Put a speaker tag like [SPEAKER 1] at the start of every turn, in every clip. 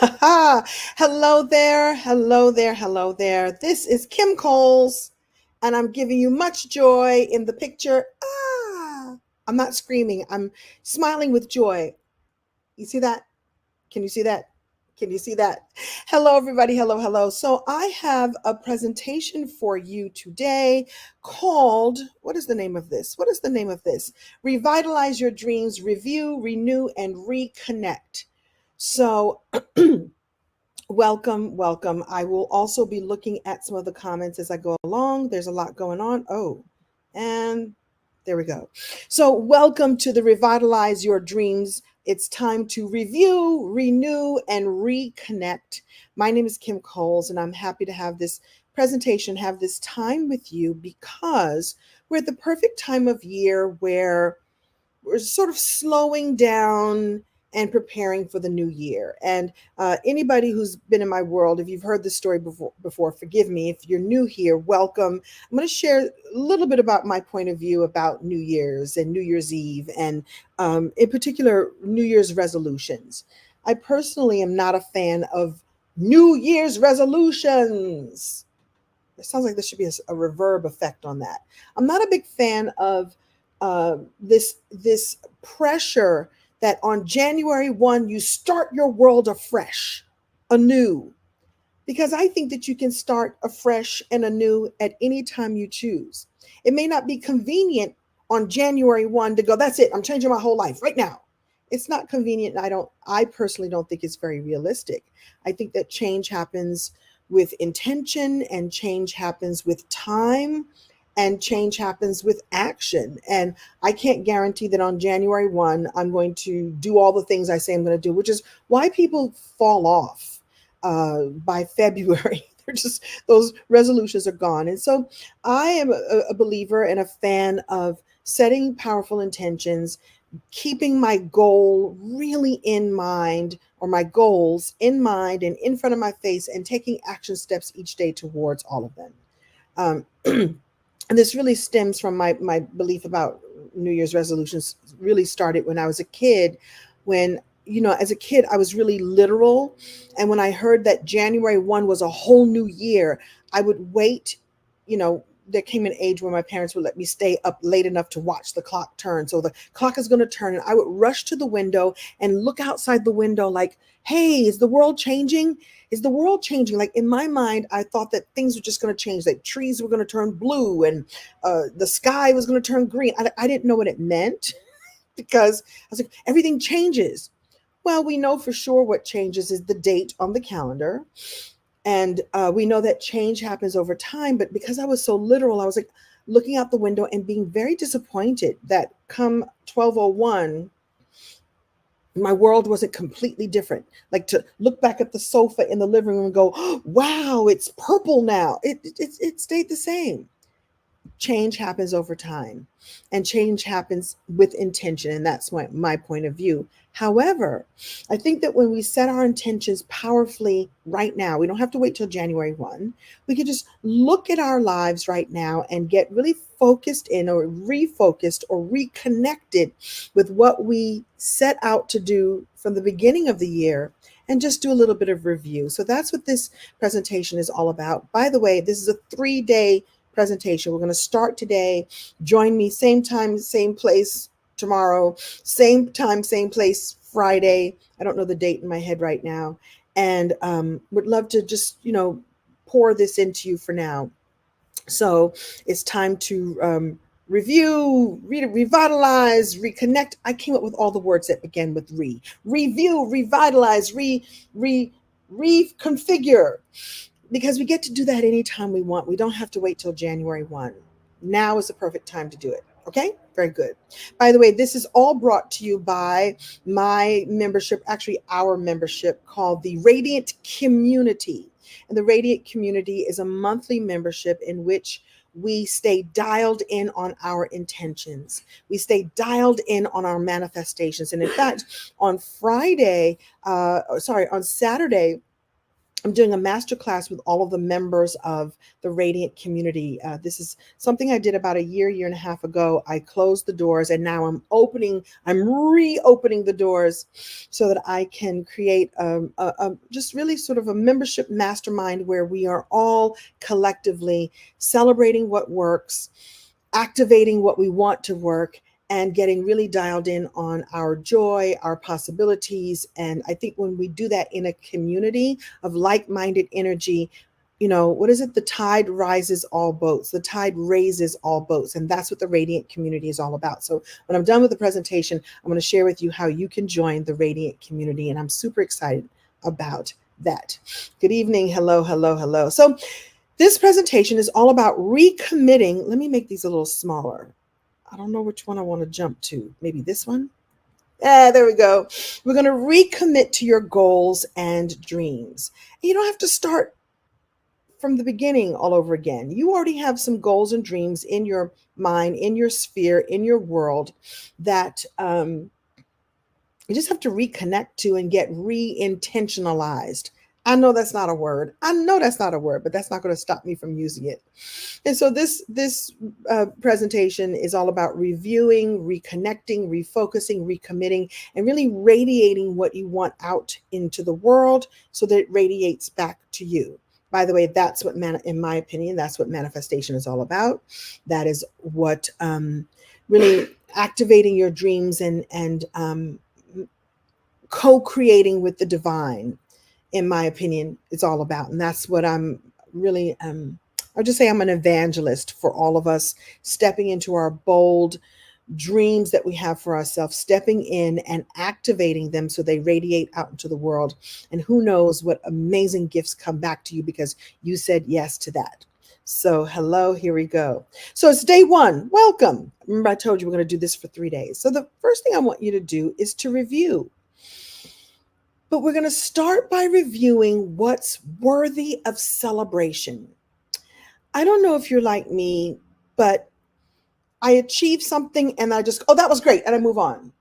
[SPEAKER 1] Hello there, hello there, hello there. This is Kim Coles, and I'm giving you much joy in the picture. I'm not screaming, I'm smiling with joy. You see that? Can you see that? Can you see that? Hello, everybody. Hello, hello. So, I have a presentation for you today called, what is the name of this? What is the name of this? Revitalize Your Dreams, Review, Renew, and Reconnect. So, welcome, welcome. I will also be looking at some of the comments as I go along. There's a lot going on. Oh, and there we go. So, welcome to the Revitalize Your Dreams. It's time to review, renew, and reconnect. My name is Kim Coles, and I'm happy to have this presentation, have this time with you because we're at the perfect time of year where we're sort of slowing down and preparing for the new year. And anybody who's been in my world, if you've heard this story before, forgive me. If you're new here, welcome. I'm going to share a little bit about my point of view about New Year's and New Year's Eve, and in particular, New Year's resolutions. I personally am not a fan of New Year's resolutions. It sounds like there should be a reverb effect on that. I'm not a big fan of this pressure that on January 1 you start your world afresh, anew, because I think that you can start afresh and anew at any time you choose. It may not be convenient on January 1 to go, that's it, I'm changing my whole life right now. It's not convenient, and I personally don't think it's very realistic. I think that change happens with intention, and change happens with time, and change happens with action. And I can't guarantee that on January 1 I'm going to do all the things I say I'm going to do, which is why people fall off by February. They're just, those resolutions are gone. And so I am a believer and a fan of setting powerful intentions, keeping my goal really in mind, or my goals in mind and in front of my face, and taking action steps each day towards all of them. And this really stems from my belief about New Year's resolutions. Really started when I was a kid, when, as a kid, I was really literal. And when I heard that January 1 was a whole new year, I would wait. There came an age where my parents would let me stay up late enough to watch the clock turn. So the clock is going to turn, and I would rush to the window and look outside the window like, hey, is the world changing? Is the world changing? Like, in my mind, I thought that things were just going to change, like trees were going to turn blue, and the sky was going to turn green. I didn't know what it meant because I was like, everything changes. Well, we know for sure what changes is the date on the calendar. And we know that change happens over time. But because I was so literal, I was like looking out the window and being very disappointed that come 12:01, my world wasn't completely different. Like, to look back at the sofa in the living room and go, oh, wow, it's purple now. It stayed the same. Change happens over time, and change happens with intention. And that's my point of view. However, I think that when we set our intentions powerfully right now, we don't have to wait till January 1. We can just look at our lives right now and get really focused in, or refocused, or reconnected with what we set out to do from the beginning of the year, and just do a little bit of review. So that's what this presentation is all about. By the way, this is a 3-day presentation. We're going to start today. Join me same time, same place tomorrow, same time, same place Friday. I don't know the date in my head right now. And would love to just, pour this into you for now. So it's time to review, revitalize, reconnect. I came up with all the words that begin with review, revitalize, reconfigure, because we get to do that anytime we want. We don't have to wait till January 1. Now is the perfect time to do it. Okay, very good. By the way, this is all brought to you by my membership, actually our membership, called the Radiant Community. And the Radiant Community is a monthly membership in which we stay dialed in on our intentions. We stay dialed in on our manifestations. And in fact, on Saturday, I'm doing a masterclass with all of the members of the Radiant community. This is something I did about a year and a half ago. I closed the doors and now I'm reopening the doors so that I can create just really sort of a membership mastermind where we are all collectively celebrating what works, activating what we want to work, and getting really dialed in on our joy, our possibilities. And I think when we do that in a community of like-minded energy, what is it? The tide rises all boats. The tide raises all boats. And that's what the Radiant community is all about. So when I'm done with the presentation, I'm going to share with you how you can join the Radiant community. And I'm super excited about that. Good evening. Hello, hello, hello. So this presentation is all about recommitting. Let me make these a little smaller. I don't know which one I want to jump to. Maybe this one? There we go. We're going to recommit to your goals and dreams. You don't have to start from the beginning all over again. You already have some goals and dreams in your mind, in your sphere, in your world that you just have to reconnect to and get re-intentionalized. I know that's not a word. But that's not going to stop me from using it. And so this presentation is all about reviewing, reconnecting, refocusing, recommitting, and really radiating what you want out into the world so that it radiates back to you. By the way, that's what, in my opinion, that's what manifestation is all about. That is what really activating your dreams and co-creating with the divine, in my opinion, it's all about. And that's what I'm really, I'll just say I'm an evangelist for all of us, stepping into our bold dreams that we have for ourselves, stepping in and activating them so they radiate out into the world. And who knows what amazing gifts come back to you because you said yes to that. So hello, here we go. So it's day one. Welcome. Remember, I told you we're going to do this for 3 days. So the first thing I want you to do is to review. But we're going to start by reviewing what's worthy of celebration. I don't know if you're like me, but I achieve something and I just, oh, that was great. And I move on.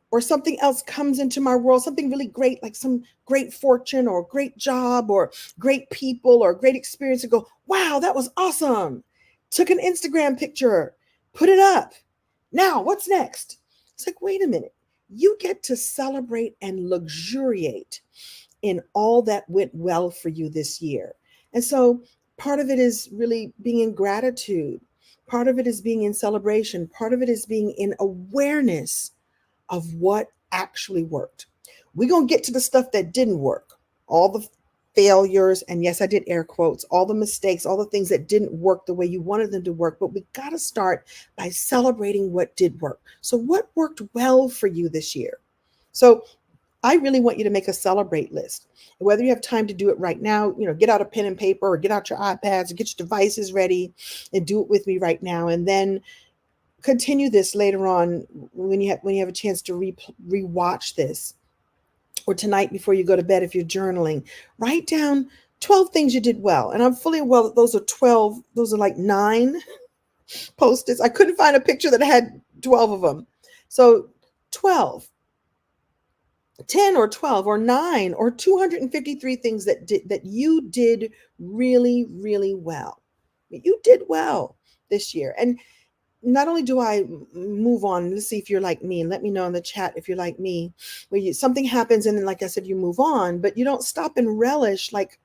[SPEAKER 1] Or something else comes into my world, something really great, like some great fortune or great job or great people or great experience, and go, wow, that was awesome. Took an Instagram picture, put it up. Now, what's next? It's like, wait a minute. You get to celebrate and luxuriate in all that went well for you this year. And so part of it is really being in gratitude. Part of it is being in celebration. Part of it is being in awareness of what actually worked. We're going to get to the stuff that didn't work, all the failures. And yes, I did air quotes, all the mistakes, all the things that didn't work the way you wanted them to work. But we got to start by celebrating what did work. So what worked well for you this year? So I really want you to make a celebrate list. Whether you have time to do it right now, get out a pen and paper or get out your iPads or get your devices ready and do it with me right now. And then continue this later on when you have a chance to rewatch this, or tonight before you go to bed if you're journaling. Write down 12 things you did well. And I'm fully aware that those are 12, those are like 9 Post-its. I couldn't find a picture that had 12 of them. So 12, 10 or 12 or 9 or 253 things that you did really, really well. You did well this year. And not only do I move on, let's see if you're like me, and let me know in the chat if you're like me, where something happens and then, like I said, you move on, but you don't stop and relish, like,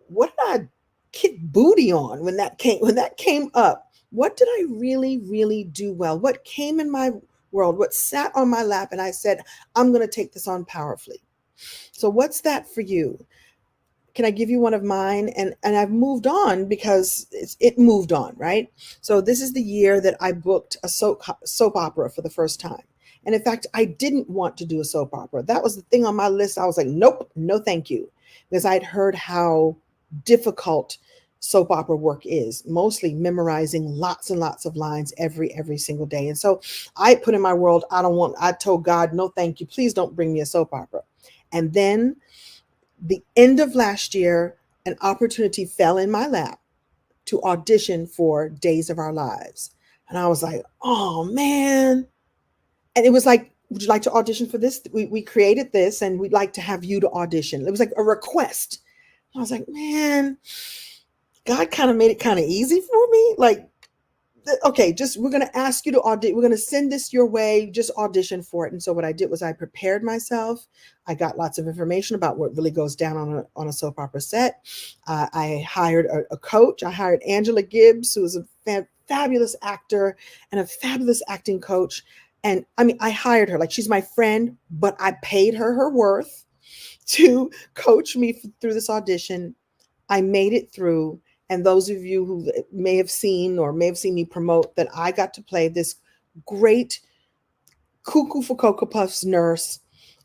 [SPEAKER 1] what did I kick booty on when that came up? What did I really, really do well? What came in my world? What sat on my lap? And I said, I'm going to take this on powerfully. So what's that for you? Can I give you one of mine? And I've moved on because it moved on, right? So this is the year that I booked a soap opera for the first time. And in fact, I didn't want to do a soap opera. That was the thing on my list. I was like, nope, no, thank you. Because I'd heard how difficult soap opera work is, mostly memorizing lots and lots of lines every single day. And so I put in my world, I told God, no, thank you. Please don't bring me a soap opera. And then the end of last year, an opportunity fell in my lap to audition for Days of Our Lives. And I was like, oh man. And it was like, would you like to audition for this? We created this and we'd like to have you to audition. It was like a request. I was like, man, God kind of made it kind of easy for me. Like, okay, just we're going to ask you to audition. We're going to send this your way. Just audition for it. And so what I did was I prepared myself. I got lots of information about what really goes down on a soap opera set. I hired a coach. I hired Angela Gibbs, who is a fabulous actor and a fabulous acting coach. And I mean, I hired her like she's my friend, but I paid her worth to coach me through this audition. I made it through. And those of you who may have seen me promote that I got to play this great Cuckoo for Cocoa Puffs nurse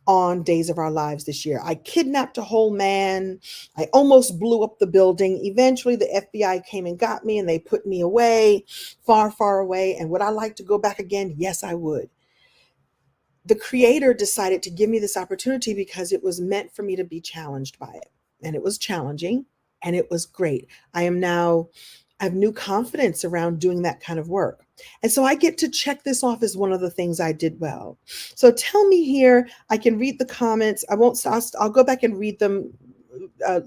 [SPEAKER 1] on Days of Our Lives this year. I kidnapped a whole man. I almost blew up the building. Eventually, the FBI came and got me, and they put me away, far, far away. And would I like to go back again? Yes, I would. The creator decided to give me this opportunity because it was meant for me to be challenged by it. And it was challenging, and it was great. I have new confidence around doing that kind of work. And so I get to check this off as one of the things I did well. So tell me here, I can read the comments. I'll go back and read them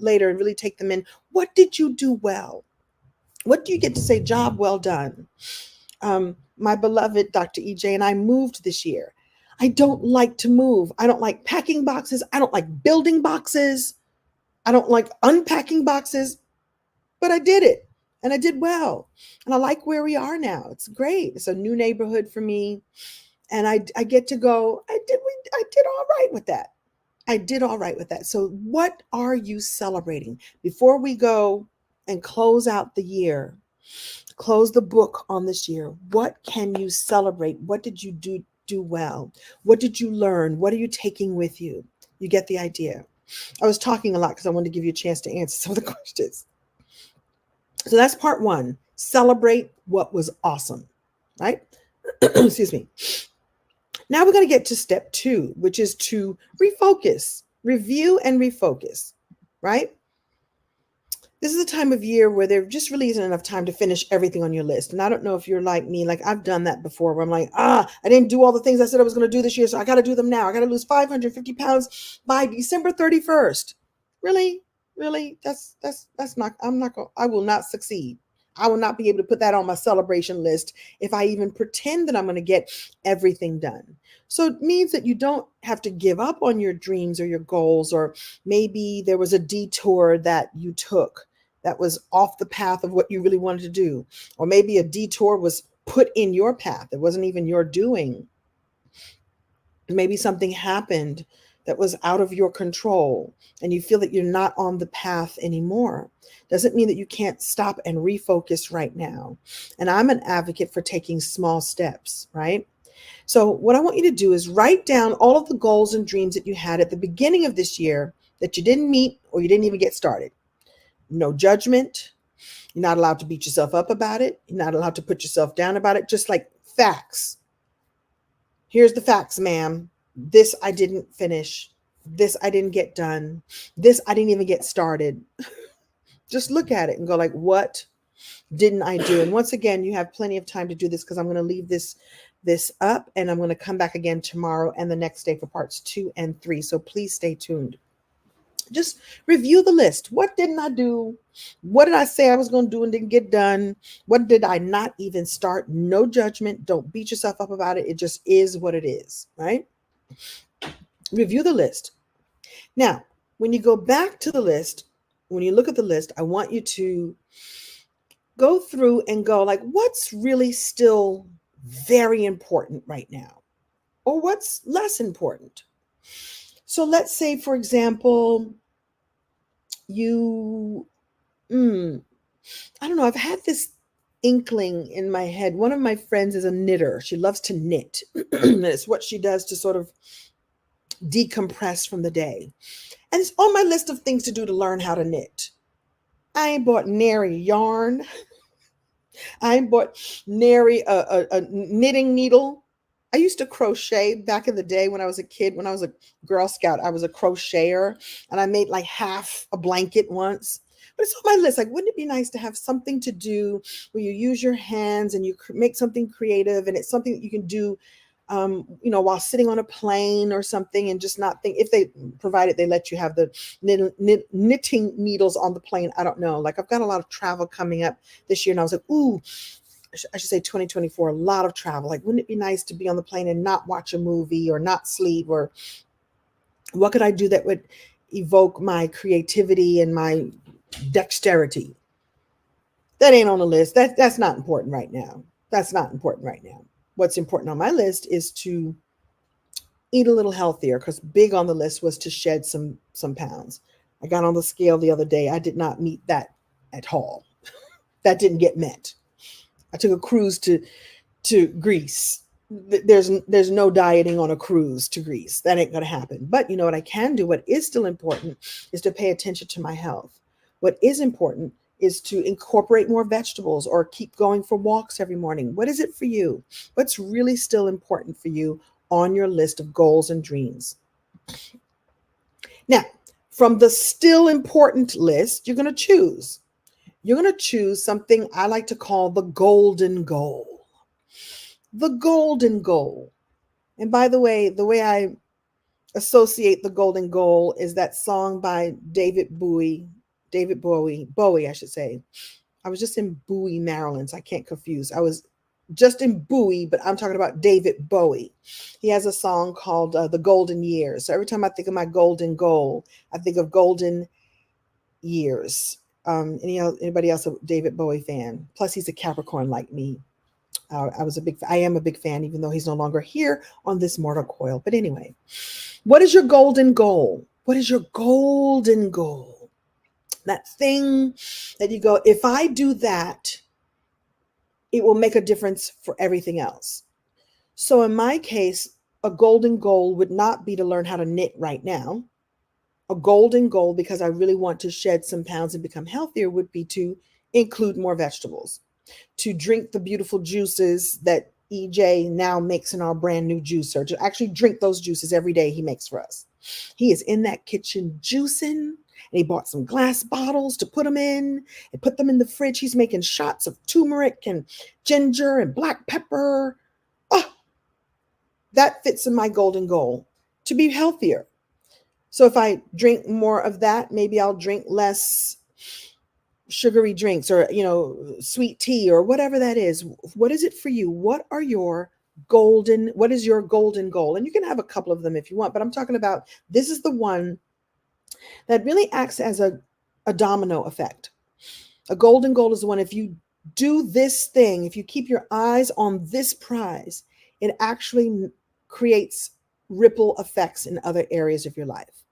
[SPEAKER 1] later and really take them in. What did you do well? What do you get to say? Job well done. My beloved Dr. EJ and I moved this year. I don't like to move. I don't like packing boxes. I don't like building boxes. I don't like unpacking boxes, but I did it and I did well. And I like where we are now. It's great. It's a new neighborhood for me. And I get to go, I did all right with that. I did all right with that. So what are you celebrating? Before we go and close out the year, close the book on this year, what can you celebrate? What did you do well? What did you learn? What are you taking with you? You get the idea. I was talking a lot because I wanted to give you a chance to answer some of the questions. So that's part one. Celebrate what was awesome, right? Excuse me. Now we're going to get to step two, which is to refocus, review and refocus, right? This is a time of year where there just really isn't enough time to finish everything on your list. And I don't know if you're like me, like I've done that before where I'm like, I didn't do all the things I said I was going to do this year. So I got to do them now. I got to lose 550 pounds by December 31st. Really? That's not, I will not succeed. I will not be able to put that on my celebration list if I even pretend that I'm going to get everything done. So it means that you don't have to give up on your dreams or your goals, or maybe there was a detour that you took that was off the path of what you really wanted to do. Or maybe a detour was put in your path. It wasn't even your doing. Maybe something happened that was out of your control and you feel that you're not on the path anymore. Doesn't mean that you can't stop and refocus right now. And I'm an advocate for taking small steps, right? So what I want you to do is write down all of the goals and dreams that you had at the beginning of this year that you didn't meet or you didn't even get started. No judgment. You're not allowed to beat yourself up about it. You're not allowed to put yourself down about it. Just like facts. Here's the facts, ma'am. This I didn't finish. This I didn't get done. This I didn't even get started. Just look at it and go like, what didn't I do? And once again, you have plenty of time to do this because I'm going to leave this up and I'm going to come back again tomorrow and the next day for parts 2 and 3. So please stay tuned. Just review the list. What didn't I do? What did I say I was going to do and didn't get done? What did I not even start? No judgment. Don't beat yourself up about it. It just is what it is, right? Review the list. Now, when you go back to the list, when you look at the list, I want you to go through and go like, what's really still very important right now? Or what's less important? So let's say, for example, I don't know, I've had this inkling in my head. One of my friends is a knitter. She loves to knit. It's what she does to sort of decompress from the day. And it's on my list of things to do to learn how to knit. I ain't bought nary yarn. I ain't bought nary a knitting needle. I used to crochet back in the day when I was a kid. When I was a Girl Scout, I was a crocheter and I made like half a blanket once. But it's on my list. Like, wouldn't it be nice to have something to do where you use your hands and you make something creative and it's something that you can do while sitting on a plane or something, and just not think, if they provided they let you have the knitting needles on the plane. I don't know. Like, I've got a lot of travel coming up this year, and I was like, ooh, I should say 2024, a lot of travel. Like, wouldn't it be nice to be on the plane and not watch a movie or not sleep? Or what could I do that would evoke my creativity and my dexterity? That ain't on the list. That's not important right now. That's not important right now. What's important on my list is to eat a little healthier, because big on the list was to shed some pounds. I got on the scale the other day. I did not meet that at all. That didn't get met. I took a cruise to Greece. There's no dieting on a cruise to Greece. That ain't gonna happen. But you know what I can do? What is still important is to pay attention to my health. What is important is to incorporate more vegetables or keep going for walks every morning. What is it for you? What's really still important for you on your list of goals and dreams? Now, from the still important list, you're going to choose. You're going to choose something I like to call the golden goal. The golden goal. And by the way I associate the golden goal is that song by David Bowie, I should say. I was just in Bowie, Maryland, so I can't confuse. I was just in Bowie, but I'm talking about David Bowie. He has a song called The Golden Years. So every time I think of my golden goal, I think of golden years. Anybody else a David Bowie fan? Plus, he's a Capricorn like me. I am a big fan, even though he's no longer here on this mortal coil. But anyway, what is your golden goal? What is your golden goal? That thing that you go, if I do that, it will make a difference for everything else. So in my case, a golden goal would not be to learn how to knit right now. A golden goal, because I really want to shed some pounds and become healthier, would be to include more vegetables, to drink the beautiful juices that EJ now makes in our brand new juicer, to actually drink those juices every day he makes for us. He is in that kitchen juicing, and he bought some glass bottles to put them in and put them in the fridge. He's making shots of turmeric and ginger and black pepper. Oh, that fits in my golden goal, to be healthier. So if I drink more of that, maybe I'll drink less sugary drinks or, sweet tea or whatever that is. What is it for you? What is your golden goal? And you can have a couple of them if you want, but I'm talking about, this is the one that really acts as a domino effect. A golden goal is the one, if you do this thing, if you keep your eyes on this prize, it actually creates ripple effects in other areas of your life.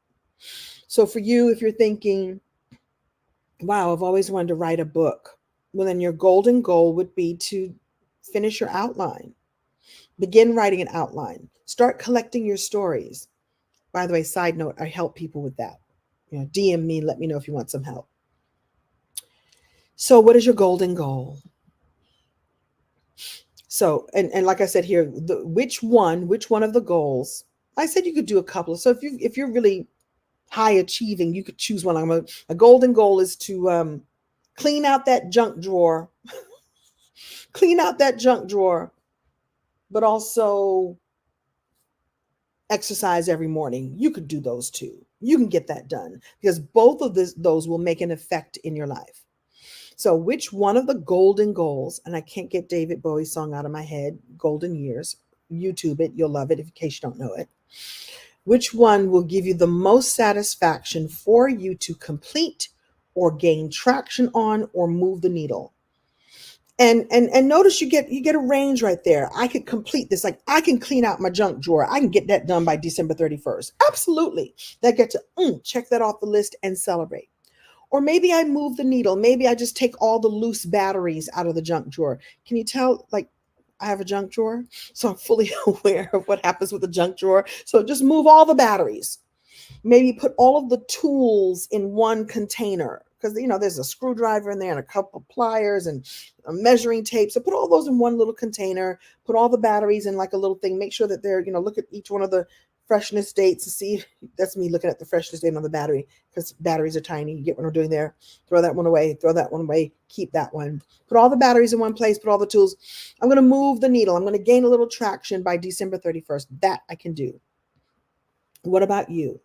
[SPEAKER 1] So for you, if you're thinking, wow, I've always wanted to write a book, well, then your golden goal would be to finish your outline. Begin writing an outline. Start collecting your stories. By the way, side note, I help people with that. DM me, let me know if you want some help. So what is your golden goal? So, and like I said here, which one of the goals, I said you could do a couple. So if you're really high achieving, you could choose one. A golden goal is to clean out that junk drawer, but also exercise every morning. You could do those two. You can get that done, because both of those will make an effect in your life. So which one of the golden goals, and I can't get David Bowie's song out of my head, Golden Years, YouTube it, you'll love it in case you don't know it. Which one will give you the most satisfaction for you to complete or gain traction on or move the needle? And notice you get a range right there. I could complete this. Like, I can clean out my junk drawer. I can get that done by December 31st. Absolutely. That gets to check that off the list and celebrate. Or maybe I move the needle. Maybe I just take all the loose batteries out of the junk drawer. Can you tell, like, I have a junk drawer, so I'm fully aware of what happens with the junk drawer. So just move all the batteries. Maybe put all of the tools in one container, because, there's a screwdriver in there and a couple of pliers and a measuring tape. So put all those in one little container, put all the batteries in like a little thing, make sure that they're, look at each one of the freshness dates to see. That's me looking at the freshness date on the battery because batteries are tiny. You get what I'm doing there. Throw that one away. Throw that one away. Keep that one. Put all the batteries in one place. Put all the tools. I'm going to move the needle. I'm going to gain a little traction by December 31st. That I can do. What about you?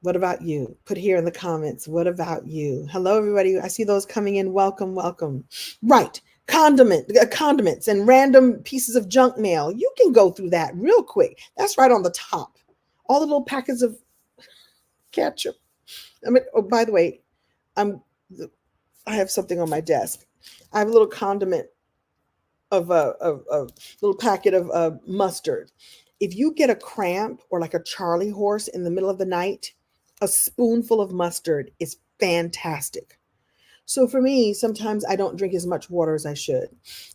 [SPEAKER 1] What about you? Put here in the comments. What about you? Hello, everybody. I see those coming in. Welcome, welcome. Right. Condiments and random pieces of junk mail. You can go through that real quick. That's right on the top. All the little packets of ketchup. I mean, oh, by the way, I have something on my desk. I have a little condiment of a little packet of mustard. If you get a cramp or like a Charlie horse in the middle of the night, a spoonful of mustard is fantastic. So for me, sometimes I don't drink as much water as I should.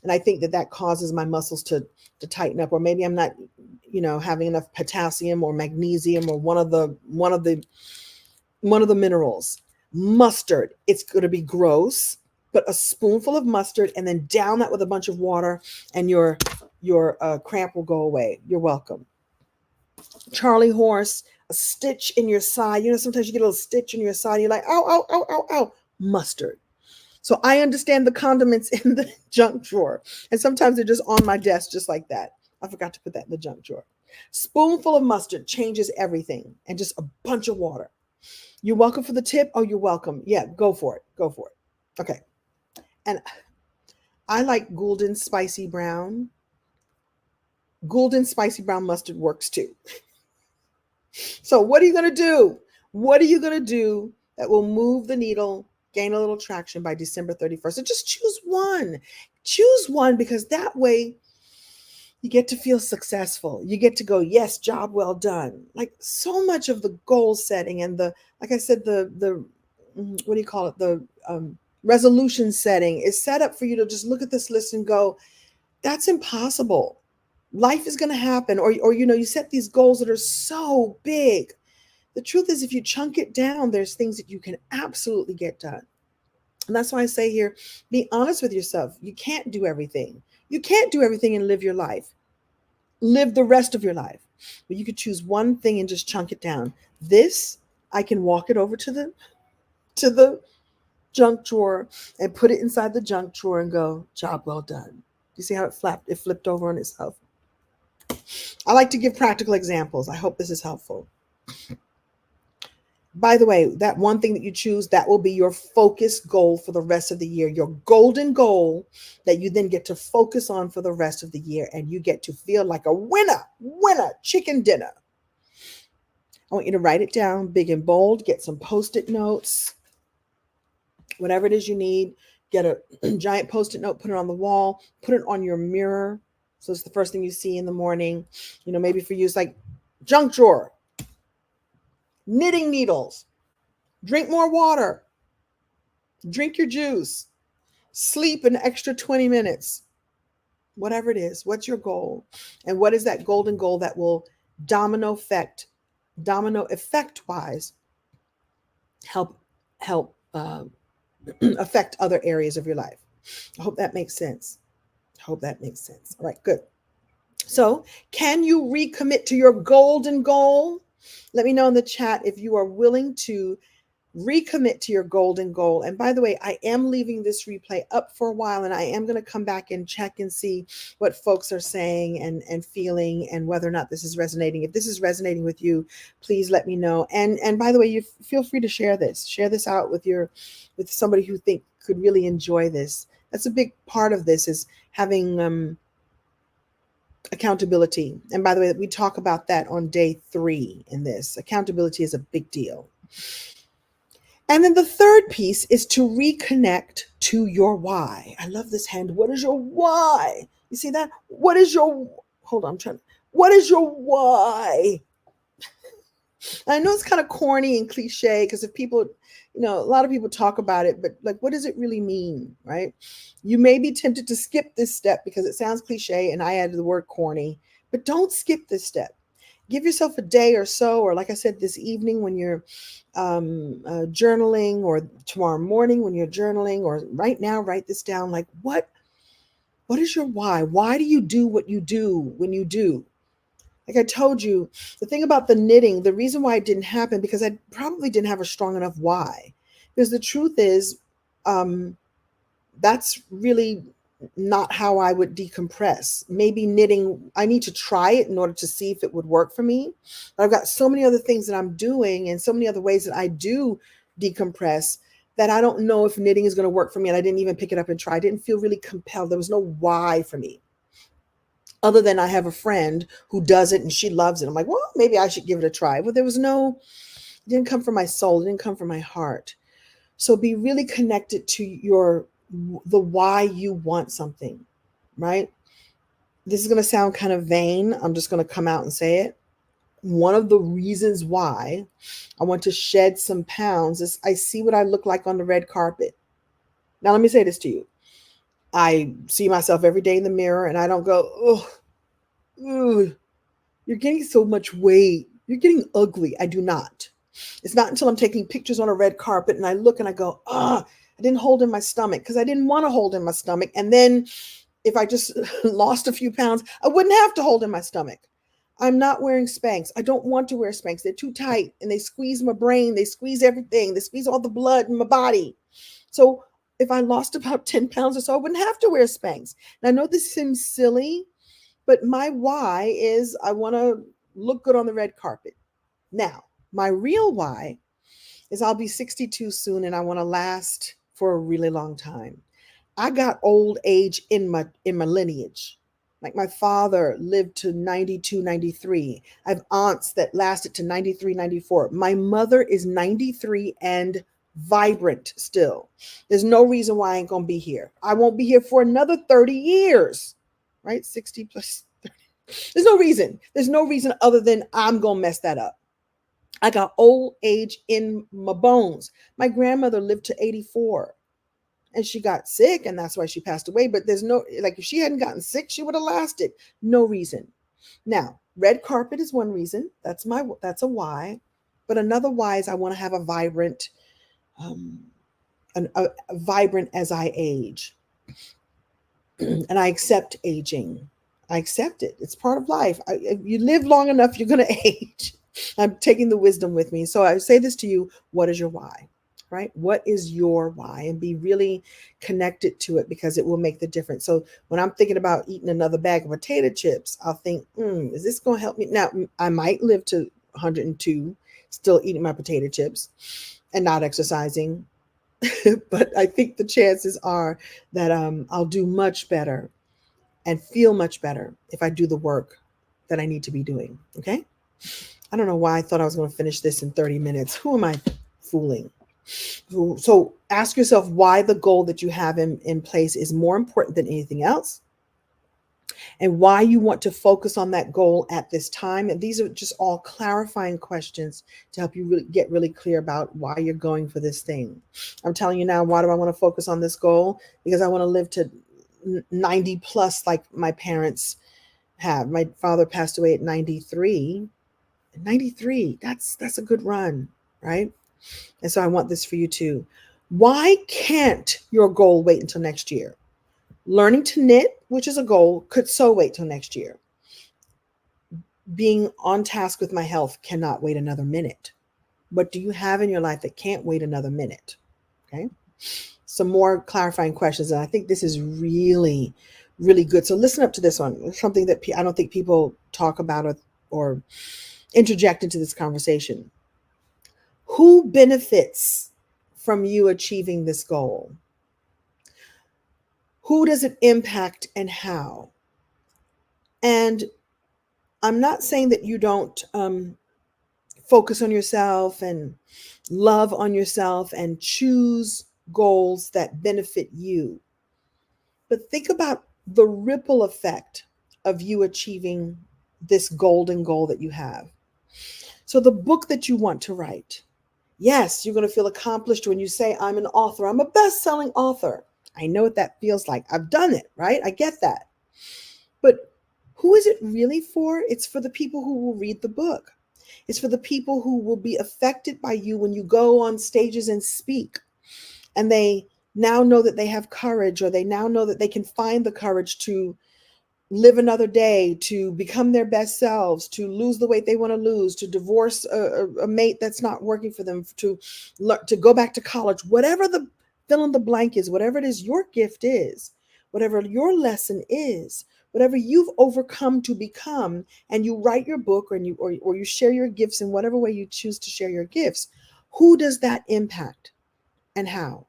[SPEAKER 1] And I think that that causes my muscles to tighten up, or maybe I'm not, having enough potassium or magnesium or one of the minerals. Mustard, it's going to be gross, but a spoonful of mustard and then down that with a bunch of water and your cramp will go away. You're welcome. Charlie horse, a stitch in your side. Sometimes you get a little stitch in your side. You're like, ow, ow, ow, ow, ow. Mustard. So I understand the condiments in the junk drawer. And sometimes they're just on my desk, just like that. I forgot to put that in the junk drawer. Spoonful of mustard changes everything, and just a bunch of water. You're welcome for the tip. Oh, you're welcome. Yeah, go for it. Go for it. Okay. And I like Golden Spicy Brown. Golden Spicy Brown mustard works too. So what are you going to do? What are you going to do that will move the needle, gain a little traction by December 31st? So just choose one. Choose one, because that way you get to feel successful. You get to go, yes, job well done. Like so much of the goal setting and like I said, the what do you call it? The resolution setting is set up for you to just look at this list and go, that's impossible. Life is going to happen. Or you set these goals that are so big. The truth is, if you chunk it down, there's things that you can absolutely get done. And that's why I say here, be honest with yourself. You can't do everything. You can't do everything and live your life. Live the rest of your life. But you could choose one thing and just chunk it down. This, I can walk it over to the junk drawer and put it inside the junk drawer and go, job well done. You see how it flipped over on itself? I like to give practical examples. I hope this is helpful. By the way, that one thing that you choose, that will be your focus goal for the rest of the year, your golden goal that you then get to focus on for the rest of the year, and you get to feel like a winner, chicken dinner. I want you to write it down big and bold, get some Post-it notes, whatever it is you need. Get a giant Post-it note, put it on the wall, put it on your mirror. So it's the first thing you see in the morning. Maybe for you, it's like junk drawer, knitting needles, drink more water, drink your juice, sleep an extra 20 minutes, whatever it is. What's your goal? And what is that golden goal that will domino effect wise help affect other areas of your life? I hope that makes sense. All right, good. So can you recommit to your golden goal? Let me know in the chat if you are willing to recommit to your golden goal. And by the way, I am leaving this replay up for a while, and I am going to come back and check and see what folks are saying and feeling, and whether or not this is resonating. If this is resonating with you, please let me know. And by the way, you feel free to share this out with somebody who could really enjoy this. That's a big part of this, is having accountability. And by the way, we talk about that on day 3 in this. Accountability is a big deal. And then the third piece is to reconnect to your why. I love this hand. What is your why? You see that? What is your why? I know it's kind of corny and cliche, because if people, a lot of people talk about it, but like, what does it really mean, right? You may be tempted to skip this step because it sounds cliche, and I added the word corny, but don't skip this step. Give yourself a day or so, or like I said, this evening when you're journaling, or tomorrow morning when you're journaling, or right now, write this down. Like, what is your why? Why do you do what you do when you do? Like I told you, the thing about the knitting, the reason why it didn't happen, because I probably didn't have a strong enough why. Because the truth is, um, that's really not how I would decompress. Maybe knitting, I need to try it in order to see if it would work for me. But I've got so many other things that I'm doing and so many other ways that I do decompress that I don't know if knitting is going to work for me. And I didn't even pick it up and try. I didn't feel really compelled. There was no why for me. Other than I have a friend who does it and she loves it. I'm like, well, maybe I should give it a try. But there was no, it didn't come from my soul. It didn't come from my heart. So be really connected to the why you want something, right? This is going to sound kind of vain. I'm just going to come out and say it. One of the reasons why I want to shed some pounds is I see what I look like on the red carpet. Now, let me say this to you. I see myself every day in the mirror and I don't go, oh, you're getting so much weight. You're getting ugly. I do not. It's not until I'm taking pictures on a red carpet and I look and I go, I didn't hold in my stomach because I didn't want to hold in my stomach. And then if I just lost a few pounds, I wouldn't have to hold in my stomach. I'm not wearing Spanx. I don't want to wear Spanx. They're too tight and they squeeze my brain. They squeeze everything. They squeeze all the blood in my body. So if I lost about 10 pounds or so, I wouldn't have to wear Spanx. And I know this seems silly, but my why is I want to look good on the red carpet. Now, my real why is I'll be 62 soon and I want to last for a really long time. I got old age in my lineage. Like my father lived to 92, 93. I have aunts that lasted to 93, 94. My mother is 93 and vibrant still. There's no reason why I ain't going to be here. I won't be here for another 30 years, right? 60 plus 30. There's no reason. There's no reason other than I'm going to mess that up. I got old age in my bones. My grandmother lived to 84 and she got sick and that's why she passed away. But there's no, like if she hadn't gotten sick, she would have lasted. No reason. Now, red carpet is one reason. That's a why. But another why is I want to have a vibrant, a vibrant as I age. And I accept aging. I accept it. It's part of life. If you live long enough, you're going to age. I'm taking the wisdom with me. So I say this to you. What is your why? Right? What is your why? And be really connected to it because it will make the difference. So when I'm thinking about eating another bag of potato chips, I'll think, is this going to help me? Now, I might live to 102, still eating my potato chips and not exercising. But I think the chances are that I'll do much better and feel much better if I do the work that I need to be doing. Okay? I don't know why I thought I was going to finish this in 30 minutes. Who am I fooling? So ask yourself why the goal that you have in place is more important than anything else and why you want to focus on that goal at this time. And these are just all clarifying questions to help you really get really clear about why you're going for this thing. I'm telling you now, why do I want to focus on this goal? Because I want to live to 90 plus like my parents have. My father passed away at 93. 93, that's a good run, right? And so I want this for you too. Why can't your goal wait until next year? Learning to knit, which is a goal, could so wait till next year. Being on task with my health cannot wait another minute. What do you have in your life that can't wait another minute? Okay. Some more clarifying questions. And I think this is really, really good. So listen up to this one. It's something that I don't think people talk about or interject into this conversation. Who benefits from you achieving this goal? Who does it impact and how? And I'm not saying that you don't focus on yourself and love on yourself and choose goals that benefit you. But think about the ripple effect of you achieving this golden goal that you have. So the book that you want to write, yes, you're going to feel accomplished when you say, I'm an author. I'm a best-selling author. I know what that feels like. I've done it, right? I get that. But who is it really for? It's for the people who will read the book. It's for the people who will be affected by you when you go on stages and speak. And they now know that they have courage, or they now know that they can find the courage to live another day, to become their best selves, to lose the weight they want to lose, to divorce a mate that's not working for them, to go back to college, whatever the fill in the blank is, whatever it is your gift is, whatever your lesson is, whatever you've overcome to become, and you write your book, or you share your gifts in whatever way you choose to share your gifts, who does that impact and how?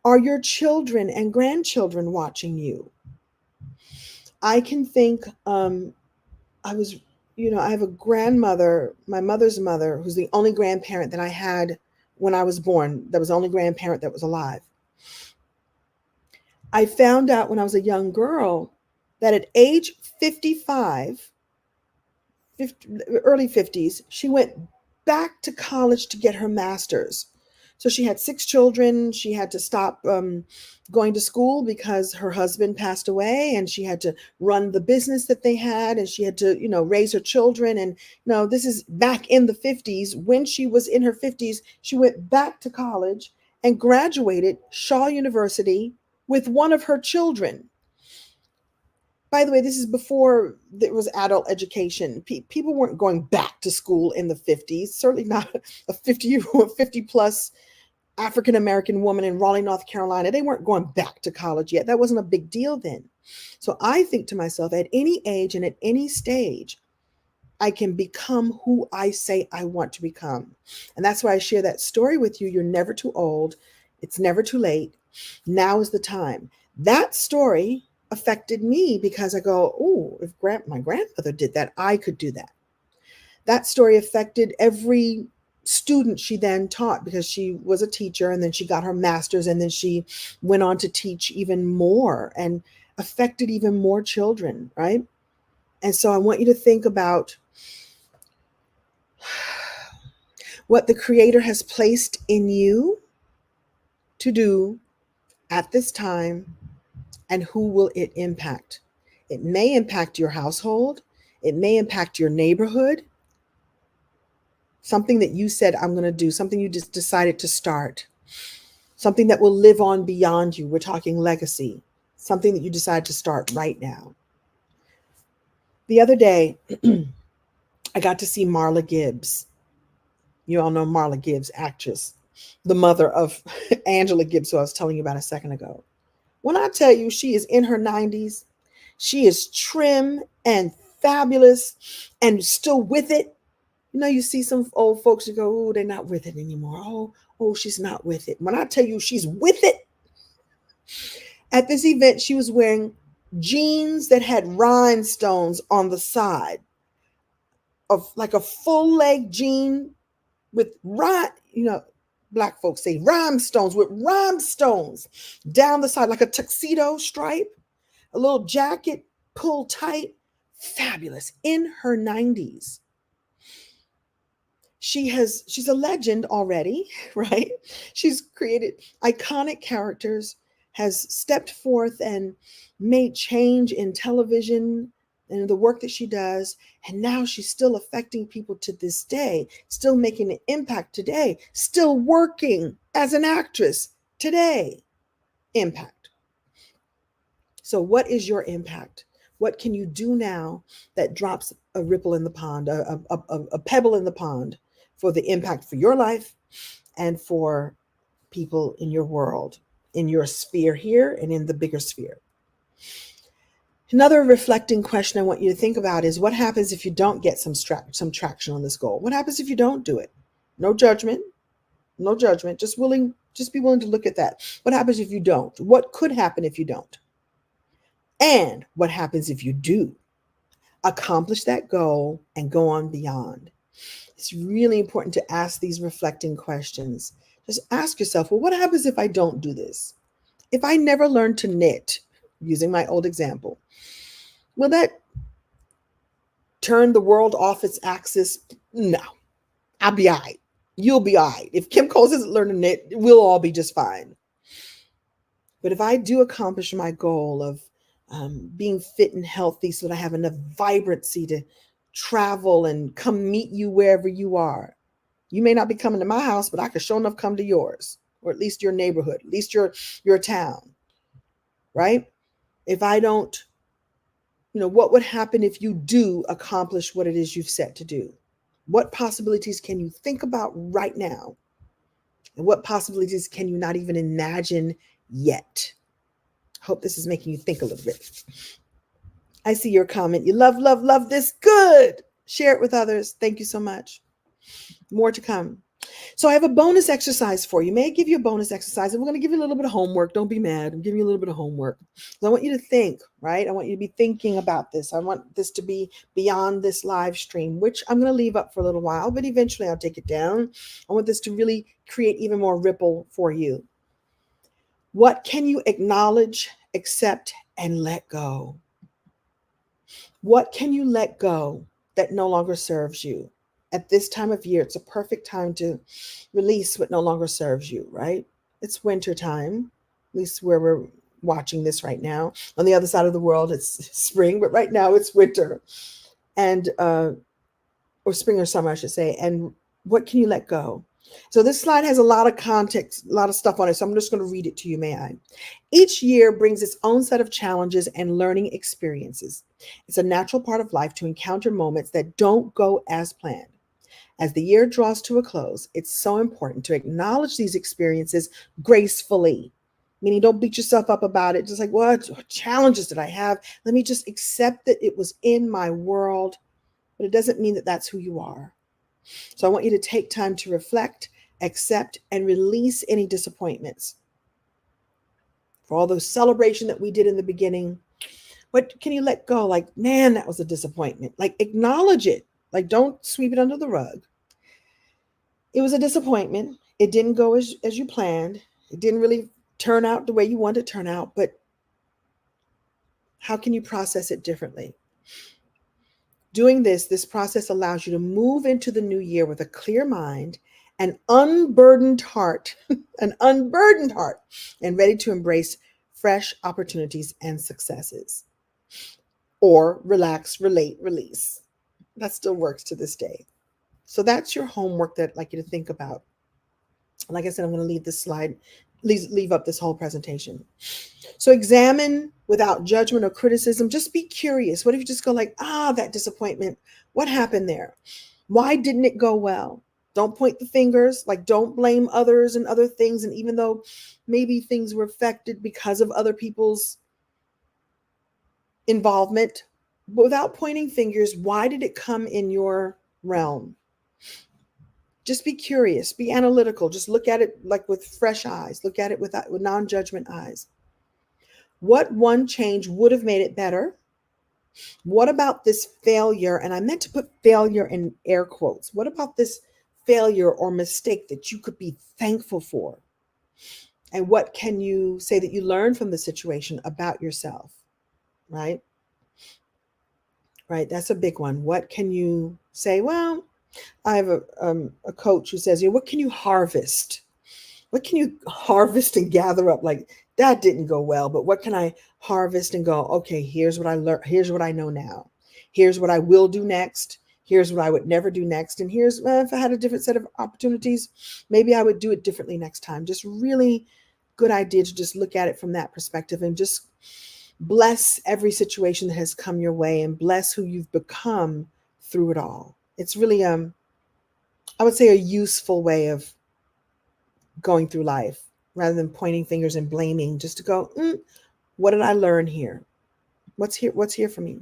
[SPEAKER 1] Are your children and grandchildren watching you? I can think, I was, I have a grandmother, my mother's mother, who's the only grandparent that I had when I was born. That was the only grandparent that was alive. I found out when I was a young girl that at age 55, 50, early 50s, she went back to college to get her master's. So she had 6 children. She had to stop going to school because her husband passed away, and she had to run the business that they had, and she had to, raise her children. And this is back in the 50s. When she was in her 50s, she went back to college and graduated Shaw University with one of her children. By the way, this is before there was adult education. People weren't going back to school in the 50s, certainly not a 50 plus African American woman in Raleigh, North Carolina. They weren't going back to college yet. That wasn't a big deal then. So I think to myself, at any age and at any stage, I can become who I say I want to become. And that's why I share that story with you. You're never too old. It's never too late. Now is the time. That story affected me because I go, oh, if my grandmother did that, I could do that. That story affected every student she then taught, because she was a teacher, and then she got her master's, and then she went on to teach even more and affected even more children, right? And so I want you to think about what the Creator has placed in you to do at this time, and who will it impact? It may impact your household. It may impact your neighborhood. Something that you said, I'm going to do, something you just decided to start, something that will live on beyond you. We're talking legacy, something that you decide to start right now. The other day, I got to see Marla Gibbs. You all know Marla Gibbs, actress, the mother of Angela Gibbs, who I was telling you about a second ago. When I tell you she is in her 90s, she is trim and fabulous and still with it. You see some old folks, you go, oh, they're not with it anymore. Oh, she's not with it. When I tell you she's with it, at this event, she was wearing jeans that had rhinestones on the side, of like a full leg jean with black folks say rhinestones, with rhinestones down the side, like a tuxedo stripe, a little jacket pulled tight, fabulous, in her 90s. She's a legend already, right? She's created iconic characters, has stepped forth and made change in television and the work that she does. And now she's still affecting people to this day, still making an impact today, still working as an actress today. Impact. So what is your impact? What can you do now that drops a ripple in the pond, a pebble in the pond, for the impact for your life and for people in your world, in your sphere here and in the bigger sphere? Another reflecting question I want you to think about is, what happens if you don't get some traction on this goal? What happens if you don't do it? No judgment, just be willing to look at that. What happens if you don't? What could happen if you don't? And what happens if you do accomplish that goal and go on beyond? It's really important to ask these reflecting questions. Just ask yourself, well, what happens if I don't do this? If I never learn to knit, using my old example, will that turn the world off its axis? No, I'll be all right. You'll be all right. If Kim Coles doesn't learn to knit, we'll all be just fine. But if I do accomplish my goal of being fit and healthy so that I have enough vibrancy to travel and come meet you wherever you are. You may not be coming to my house, but I could sure enough come to yours, or at least your neighborhood, at least your town, right? If I don't What would happen if you do accomplish what it is you've set to do? What possibilities can you think about right now? And what possibilities can you not even imagine yet? Hope this is making you think a little bit. I see your comment. You love, love, love this. Good. Share it with others. Thank you so much. More to come. So I have a bonus exercise for you. May I give you a bonus exercise? And we're going to give you a little bit of homework. Don't be mad. I'm giving you a little bit of homework. So I want you to think, right? I want you to be thinking about this. I want this to be beyond this live stream, which I'm going to leave up for a little while, but eventually I'll take it down. I want this to really create even more ripple for you. What can you acknowledge, accept, and let go? What can you let go that no longer serves you? At this time of year, it's a perfect time to release what no longer serves you, right? It's winter time, at least where we're watching this right now. On the other side of the world, it's spring, but right now it's winter, and or spring or summer, I should say. And what can you let go? So this slide has a lot of context, a lot of stuff on it. So I'm just going to read it to you, may I? Each year brings its own set of challenges and learning experiences. It's a natural part of life to encounter moments that don't go as planned. As the year draws to a close, it's so important to acknowledge these experiences gracefully. Meaning, don't beat yourself up about it. Just like, what challenges did I have? Let me just accept that it was in my world, but it doesn't mean that that's who you are. So I want you to take time to reflect, accept, and release any disappointments. For all those celebration that we did in the beginning, what can you let go? Like, man, that was a disappointment. Like, acknowledge it. Like, don't sweep it under the rug. It was a disappointment. It didn't go as you planned. It didn't really turn out the way you wanted it to turn out. But how can you process it differently? Doing this process allows you to move into the new year with a clear mind, an unburdened heart, and ready to embrace fresh opportunities and successes. Or relax, relate, release. That still works to this day. So that's your homework that I'd like you to think about. Like I said, I'm going to leave this slide, leave up this whole presentation. So examine without judgment or criticism. Just be curious. What if you just go like, that disappointment, what happened there? Why didn't it go well? Don't point the fingers, like don't blame others and other things. And even though maybe things were affected because of other people's involvement, but without pointing fingers, why did it come in your realm? Just be curious, be analytical. Just look at it like with fresh eyes. Look at it with non-judgment eyes. What one change would have made it better? What about this failure? And I meant to put failure in air quotes. What about this failure or mistake that you could be thankful for? And what can you say that you learned from the situation about yourself? Right? Right. That's a big one. What can you say? Well, I have a coach who says, what can you harvest? What can you harvest and gather up? Like, that didn't go well, but what can I harvest and go, okay, here's what I learned. Here's what I know now. Here's what I will do next. Here's what I would never do next. And here's, if I had a different set of opportunities, maybe I would do it differently next time. Just really good idea to just look at it from that perspective and just bless every situation that has come your way and bless who you've become through it all. It's really, I would say, a useful way of going through life rather than pointing fingers and blaming, just to go, what did I learn here? What's here for me?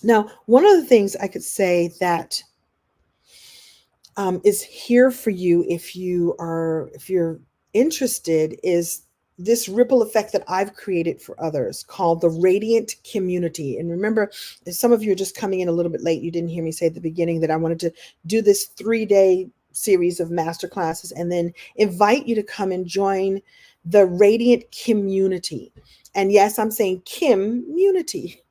[SPEAKER 1] Now, one of the things I could say that is here for you if you're interested is this ripple effect that I've created for others called the Radiant Community. And remember, some of you are just coming in a little bit late. You didn't hear me say at the beginning that I wanted to do this 3-day series of masterclasses and then invite you to come and join the Radiant Community. And yes, I'm saying community.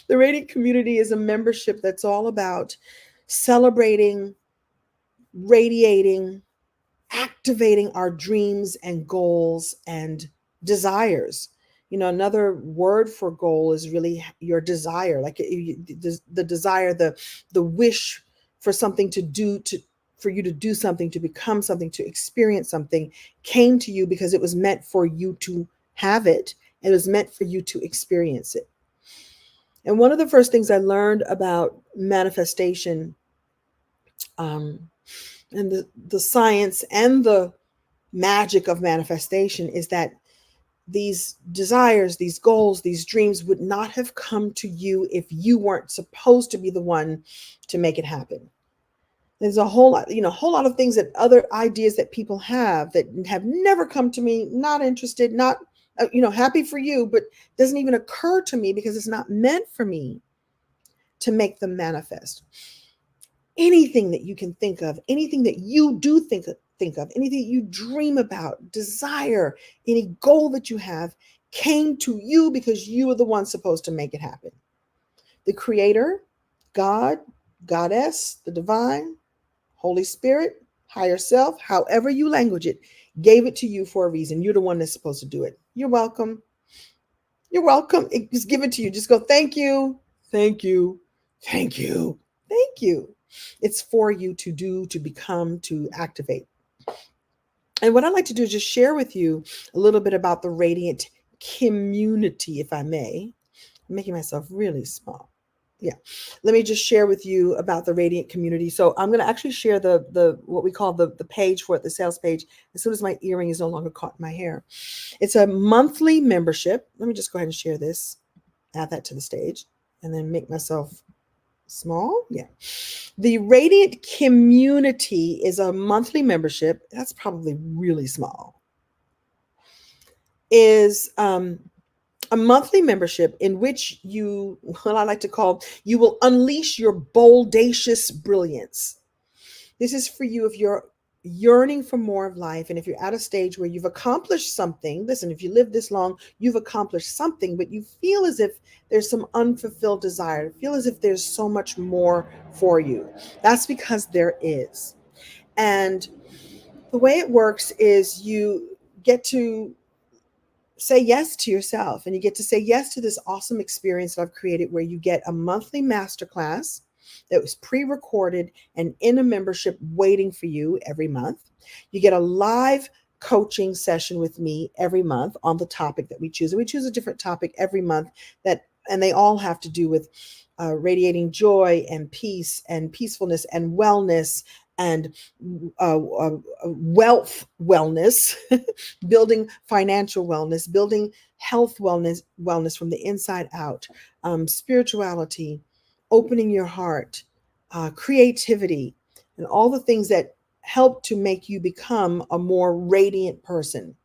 [SPEAKER 1] The Radiant Community is a membership that's all about celebrating, radiating, activating our dreams and goals and desires. Another word for goal is really your desire, like the desire, the wish for something to do, for you to do something, to become something, to experience something came to you because it was meant for you to have it. It was meant for you to experience it. And one of the first things I learned about manifestation, um, and the science and the magic of manifestation, is that these desires, these goals, these dreams would not have come to you if you weren't supposed to be the one to make it happen. There's a whole lot, a whole lot of things, that other ideas that people have that have never come to me, not interested, not, happy for you, but doesn't even occur to me because it's not meant for me to make them manifest. Anything that you can think of, anything that you do think of, anything that you dream about, desire, any goal that you have came to you because you are the one supposed to make it happen. The creator, God, goddess, the divine, Holy Spirit, higher self, however you language it, gave it to you for a reason. You're the one that's supposed to do it. You're welcome. You're welcome. It was given to you. Just go, thank you, thank you, thank you, thank you. It's for you to do, to become, to activate. And what I'd like to do is just share with you a little bit about the Radiant community, if I may. I'm making myself really small. Yeah. Let me just share with you about the Radiant community. So I'm going to actually share the what we call the page for it, the sales page, as soon as my earring is no longer caught in my hair. It's a monthly membership. Let me just go ahead and share this, add that to the stage, and then make myself small. Yeah. The Radiant community is a monthly membership. That's probably really small. Is a monthly membership in which you, what I like to call, you will unleash your boldacious brilliance. This is for you if you're yearning for more of life, and if you're at a stage where you've accomplished something. Listen, if you live this long, you've accomplished something, but you feel as if there's some unfulfilled desire, feel as if there's so much more for you. That's because there is. And the way it works is you get to say yes to yourself, and you get to say yes to this awesome experience that I've created, where you get a monthly masterclass that was pre-recorded and in a membership waiting for you every month. You get a live coaching session with me every month on the topic that we choose. And we choose a different topic every month, and they all have to do with radiating joy and peace and peacefulness and wellness and wealth wellness, building financial wellness, building health wellness from the inside out, spirituality, opening your heart, creativity, and all the things that help to make you become a more radiant person.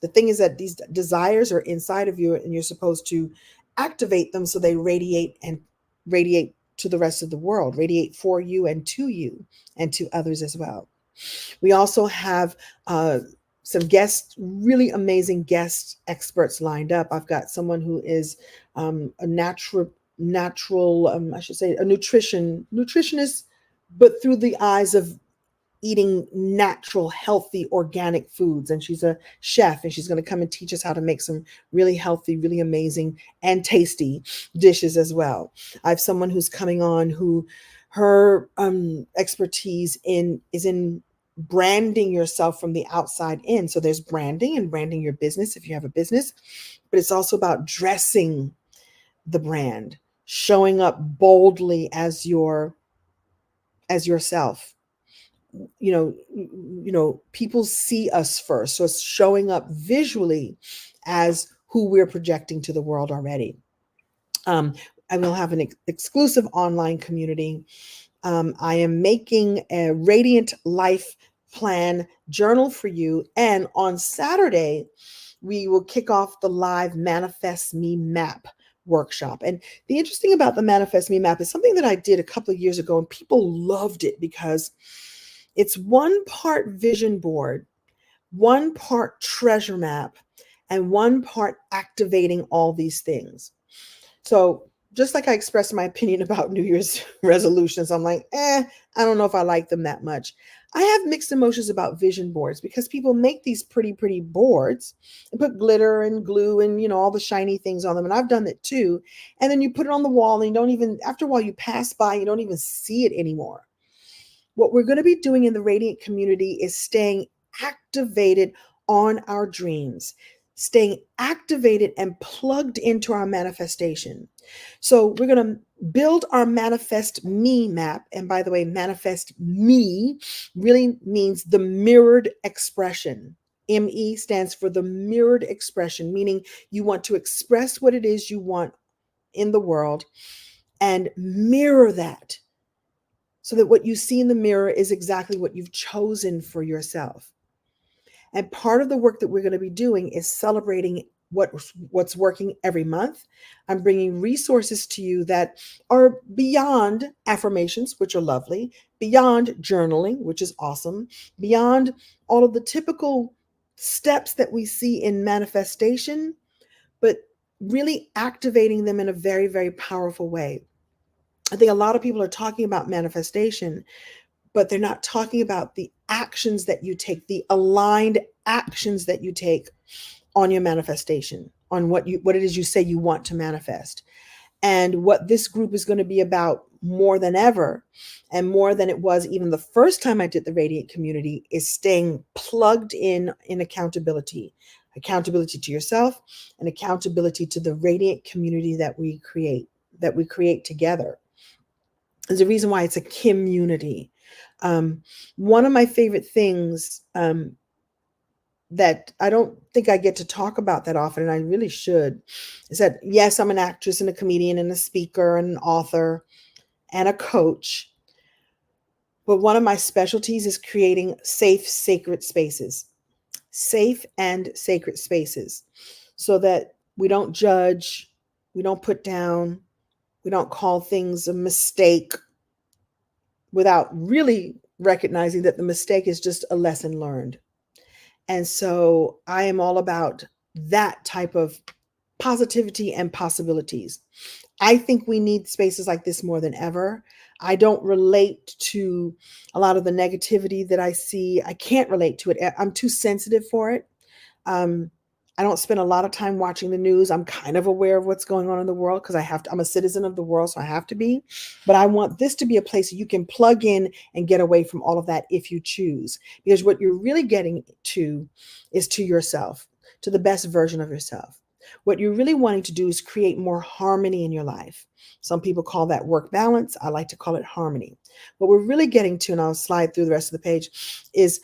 [SPEAKER 1] The thing is that these desires are inside of you, and you're supposed to activate them so they radiate to the rest of the world, radiate for you and to others as well. We also have some guests, really amazing guest experts lined up. I've got someone who is a natural, I should say, a nutritionist, but through the eyes of eating natural, healthy, organic foods. And she's a chef, and she's going to come and teach us how to make some really healthy, really amazing and tasty dishes as well. I have someone who's coming on who her expertise is in branding yourself from the outside in. So there's branding and branding your business if you have a business, but it's also about dressing the brand, showing up boldly as yourself. People see us first, so it's showing up visually as who we're projecting to the world already. I will have an exclusive online community. I am making a Radiant Life Plan journal for you, and on Saturday we will kick off the live Manifest Me Map workshop. And the interesting about the Manifest Me Map is something that I did a couple of years ago, and people loved it because it's one part vision board, one part treasure map, and one part activating all these things. So just like I expressed my opinion about New Year's resolutions, I'm like, I don't know if I like them that much. I have mixed emotions about vision boards because people make these pretty, pretty boards and put glitter and glue and, all the shiny things on them. And I've done that too. And then you put it on the wall and you don't even, after a while you pass by, you don't even see it anymore. What we're going to be doing in the Radiant community is staying activated on our dreams, staying activated and plugged into our manifestation. So we're going to build our manifest me map. And by the way, manifest me really means the mirrored expression. ME stands for the mirrored expression, meaning you want to express what it is you want in the world and mirror that so that what you see in the mirror is exactly what you've chosen for yourself. And part of the work that we're going to be doing is celebrating what's working every month. I'm bringing resources to you that are beyond affirmations, which are lovely, beyond journaling, which is awesome, beyond all of the typical steps that we see in manifestation, but really activating them in a very, very powerful way. I think a lot of people are talking about manifestation, but they're not talking about the actions that you take, the aligned actions that you take on your manifestation, on what it is you say you want to manifest. And what this group is going to be about more than ever, and more than it was even the first time I did the Radiant Community, is staying plugged in accountability. Accountability to yourself and accountability to the Radiant Community that we create together. There's a reason why it's a community. One of my favorite things that I don't think I get to talk about that often, and I really should, is that yes, I'm an actress and a comedian and a speaker and an author and a coach. But one of my specialties is creating safe, sacred spaces, safe and sacred spaces, so that we don't judge, we don't put down, we don't call things a mistake without really recognizing that the mistake is just a lesson learned. And so I am all about that type of positivity and possibilities. I think we need spaces like this more than ever. I don't relate to a lot of the negativity that I see. I can't relate to it. I'm too sensitive for it. I don't spend a lot of time watching the news. I'm kind of aware of what's going on in the world because I'm a citizen of the world, so I have to be. But I want this to be a place you can plug in and get away from all of that if you choose. Because what you're really getting to is to yourself, to the best version of yourself. What you're really wanting to do is create more harmony in your life. Some people call that work balance. I like to call it harmony. What we're really getting to, and I'll slide through the rest of the page, is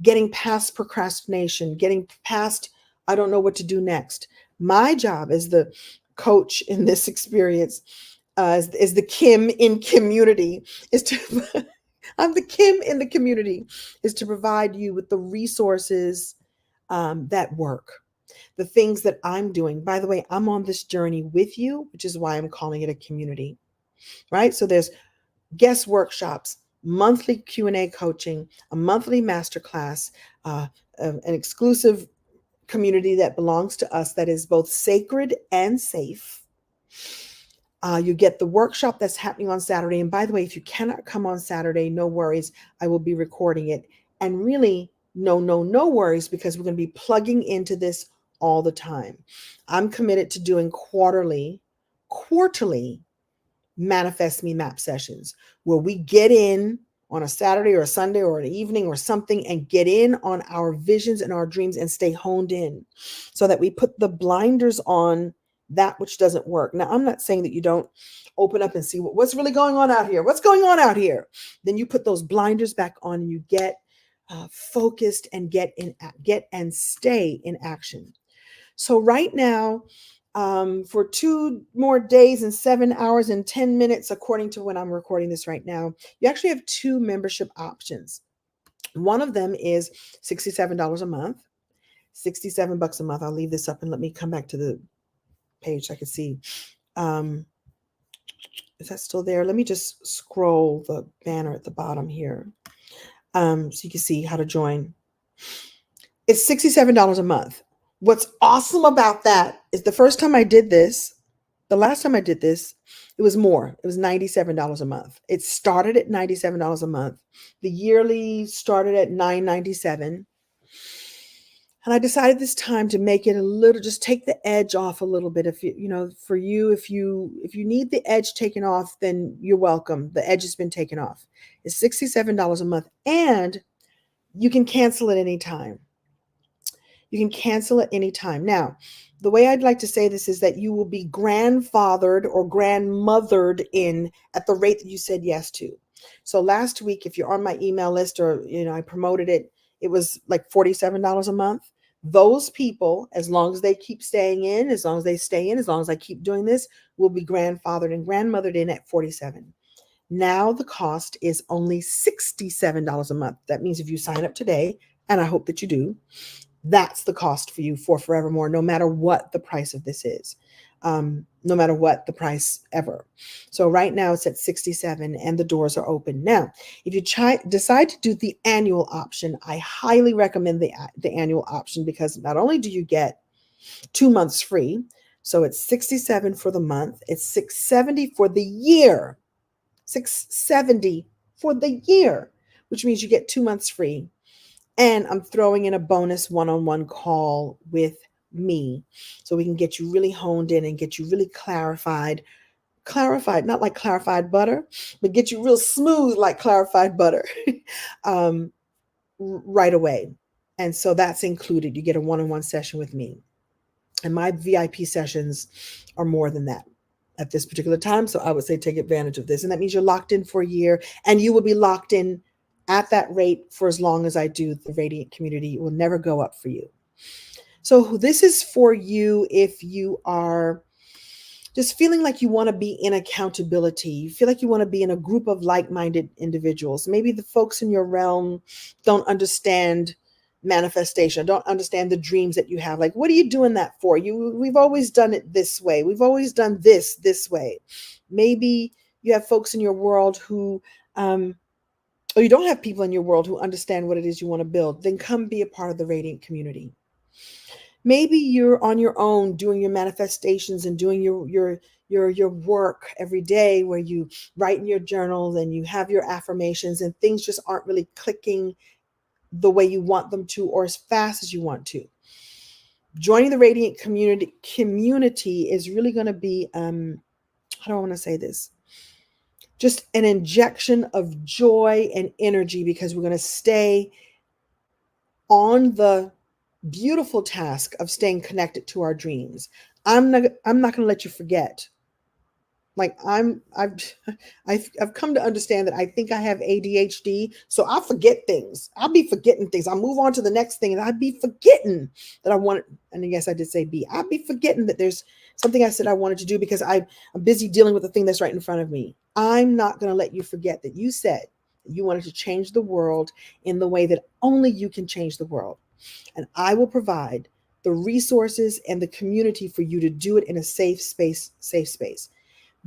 [SPEAKER 1] getting past procrastination, getting past I don't know what to do next. My job as the coach in this experience, as the Kim in community, is to I'm the Kim in the community, is to provide you with the resources that work, the things that I'm doing. By the way, I'm on this journey with you, which is why I'm calling it a community, right? So there's guest workshops, monthly Q&A coaching, a monthly masterclass, an exclusive community that belongs to us that is both sacred and safe. You get the workshop that's happening on Saturday. And by the way, if you cannot come on Saturday, no worries. I will be recording it. And really, no worries, because we're going to be plugging into this all the time. I'm committed to doing quarterly Manifest Me Map sessions where we get in on a Saturday or a Sunday or an evening or something and get in on our visions and our dreams and stay honed in so that we put the blinders on that which doesn't work. Now, I'm not saying that you don't open up and see what's really going on out here. What's going on out here? Then you put those blinders back on and you get focused and get and stay in action. So right now, for 2 more days and 7 hours and 10 minutes, according to when I'm recording this right now, you actually have 2 membership options. One of them is $67 a month, $67 a month. I'll leave this up and let me come back to the page so I can see. Is that still there? Let me just scroll the banner at the bottom here so you can see how to join. It's $67 a month. What's awesome about that is the last time I did this, it was more. It was $97 a month. It started at $97 a month. The yearly started at $9.97. And I decided this time to make it a little, just take the edge off a little bit. If for you, if you need the edge taken off, then you're welcome. The edge has been taken off. It's $67 a month, and you can cancel at any time. You can cancel at any time. Now, the way I'd like to say this is that you will be grandfathered or grandmothered in at the rate that you said yes to. So last week, if you're on my email list or, I promoted it, it was like $47 a month. Those people, as long as they keep staying in, as long as they stay in, as long as I keep doing this, will be grandfathered and grandmothered in at 47. Now the cost is only $67 a month. That means if you sign up today, and I hope that you do, that's the cost for you for forevermore, no matter what the price of this is, no matter what the price ever. So right now it's at 67 and the doors are open. Now, if you decide to do the annual option, I highly recommend the annual option, because not only do you get 2 months free, so it's 67 for the month, it's 670 for the year. 670 for the year, which means you get 2 months free. And I'm throwing in a bonus one-on-one call with me so we can get you really honed in and get you really clarified, not like clarified butter, but get you real smooth like clarified butter right away. And so that's included. You get a one-on-one session with me. And my VIP sessions are more than that at this particular time. So I would say take advantage of this. And that means you're locked in for a year, and you will be locked in at that rate for as long as I do the Radiant Community. It will never go up for you. So this is for you if you are just feeling like you want to be in accountability. You feel like you want to be in a group of like-minded individuals. Maybe the folks in your realm don't understand manifestation, don't understand the dreams that you have. Like, what are you doing that for? We've always done it this way. We've always done this way. Maybe you have folks in your world who, or you don't have people in your world who understand what it is you want to build. Then come be a part of the Radiant Community. Maybe you're on your own doing your manifestations and doing your work every day, where you write in your journal and you have your affirmations, and things just aren't really clicking the way you want them to or as fast as you want to. Joining the Radiant community is really going to be, how do I want to say this? Just an injection of joy and energy, because we're going to stay on the beautiful task of staying connected to our dreams. I'm not going to let you forget. Like I've come to understand that I think I have ADHD, so I forget things. I'll be forgetting things. I'll move on to the next thing, and I'd be forgetting that I wanted. And yes, I did say B. I'd be forgetting that there's something I said I wanted to do because I'm busy dealing with the thing that's right in front of me. I'm not going to let you forget that you said that you wanted to change the world in the way that only you can change the world, and I will provide the resources and the community for you to do it in a safe space.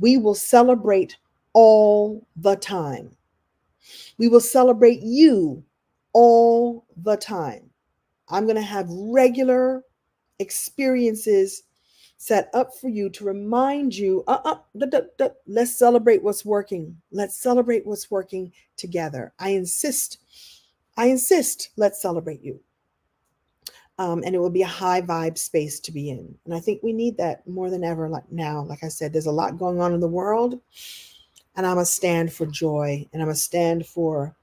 [SPEAKER 1] We will celebrate all the time. We will celebrate you all the time. I'm going to have regular experiences set up for you to remind you, let's celebrate what's working. Let's celebrate what's working together. I insist, let's celebrate you. And it will be a high vibe space to be in. And I think we need that more than ever. Like now, like I said, there's a lot going on in the world, and I'm a stand for joy, and I'm a stand for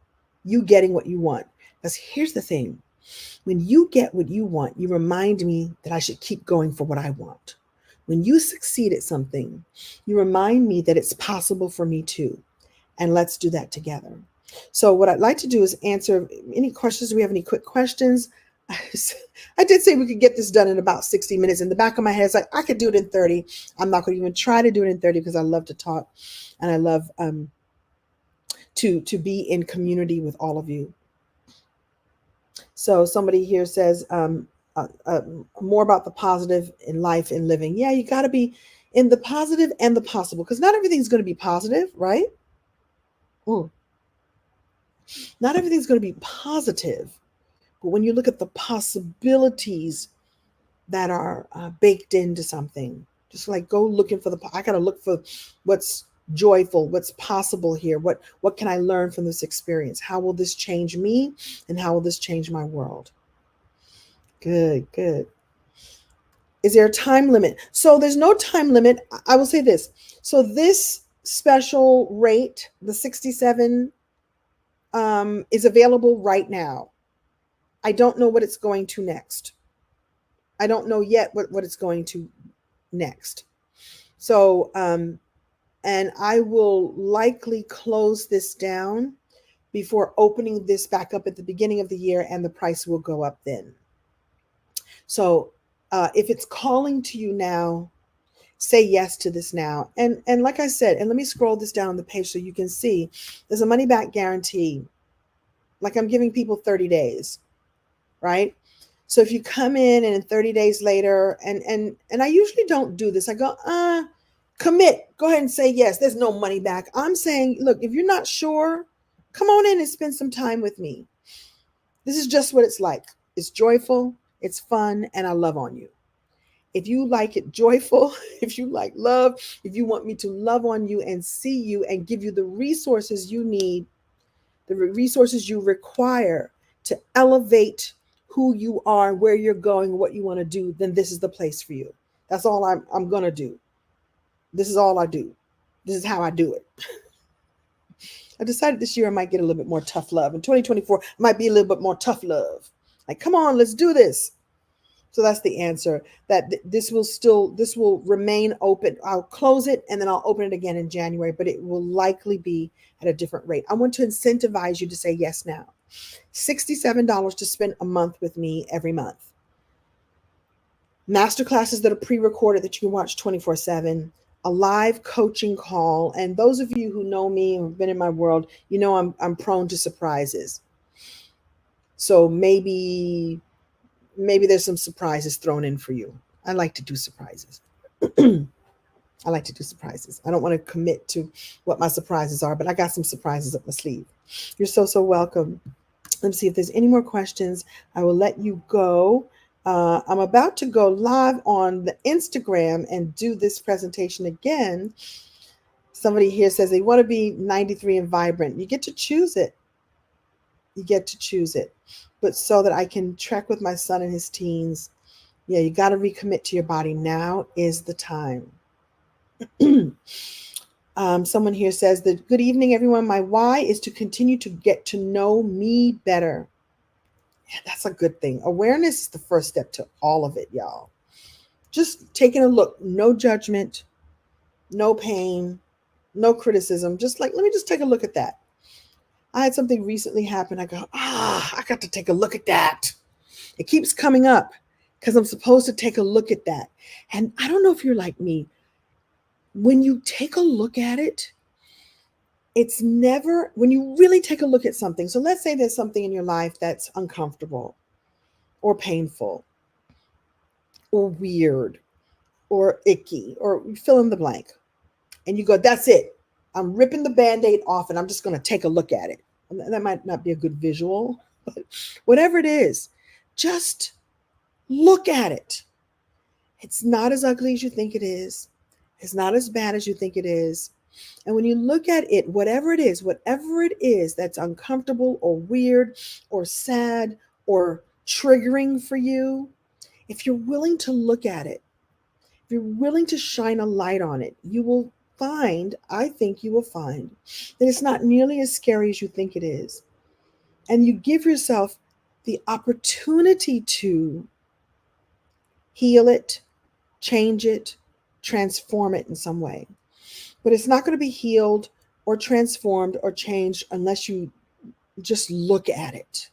[SPEAKER 1] you getting what you want. Because here's the thing, when you get what you want, you remind me that I should keep going for what I want. When you succeed at something, you remind me that it's possible for me too. And let's do that together. So what I'd like to do is answer any questions. Do we have any quick questions? I did say we could get this done in about 60 minutes. In the back of my head, it's like, I could do it in 30. I'm not going to even try to do it in 30 because I love to talk, and I love to be in community with all of you. So somebody here says more about the positive in life and living. Yeah, you got to be in the positive and the possible, because not everything's going to be positive, right? Not everything's going to be positive. But when you look at the possibilities that are baked into something, just like go looking for I got to look for what's joyful, what's possible here. What can I learn from this experience? How will this change me? And how will this change my world? Good. Is there a time limit? So there's no time limit. I will say this. So this special rate, the 67, is available right now. I don't know what it's going to next. I don't know yet what it's going to next. So, and I will likely close this down before opening this back up at the beginning of the year, and the price will go up then. So, if it's calling to you now, say yes to this now. And like I said, and let me scroll this down the page so you can see there's a money back guarantee. Like I'm giving people 30 days, right? So if you come in 30 days later, and I usually don't do this, I go, commit, go ahead and say yes. There's no money back. I'm saying, look, if you're not sure, come on in and spend some time with me. This is just what it's like. It's joyful, it's fun, and I love on you. If you like it joyful, if you like love, if you want me to love on you and see you and give you the resources you need, the resources you require to elevate who you are, where you're going, what you want to do, then this is the place for you. That's all I'm going to do. This is all I do. This is how I do it. I decided this year I might get a little bit more tough love. In 2024, might be a little bit more tough love. Like, come on, let's do this. So that's the answer. That this will remain open. I'll close it and then I'll open it again in January, but it will likely be at a different rate. I want to incentivize you to say yes now. $67 to spend a month with me every month. Masterclasses that are pre-recorded that you can watch 24/7. A live coaching call. And those of you who know me and have been in my world, you know I'm prone to surprises. So maybe there's some surprises thrown in for you. I like to do surprises. I like to do surprises. I don't want to commit to what my surprises are, but I got some surprises up my sleeve. You're so welcome. Let me see if there's any more questions. I will let you go. I'm about to go live on the Instagram and do this presentation again. Somebody here says they want to be 93 and vibrant. You get to choose it. You get to choose it. But so that I can trek with my son in his teens, yeah, you got to recommit to your body. Now is the time. Someone here says that, good evening, everyone. My why is to continue to get to know me better. Yeah, that's a good thing. Awareness is the first step to all of it, y'all. Just taking a look, no judgment, no pain, no criticism. Just like, let me just take a look at that. I had something recently happen. I go, I got to take a look at that. It keeps coming up because I'm supposed to take a look at that. And I don't know if you're like me. When you take a look at it, it's never, when you really take a look at something. So let's say there's something in your life that's uncomfortable or painful or weird or icky or fill in the blank. And you go, that's it. I'm ripping the Band-Aid off and I'm just going to take a look at it. And that might not be a good visual, but whatever it is, just look at it. It's not as ugly as you think it is. It's not as bad as you think it is. And when you look at it, whatever it is that's uncomfortable or weird or sad or triggering for you, if you're willing to look at it, if you're willing to shine a light on it, you will find, I think you will find, that it's not nearly as scary as you think it is. And you give yourself the opportunity to heal it, change it, transform it in some way. But it's not going to be healed or transformed or changed unless you just look at it.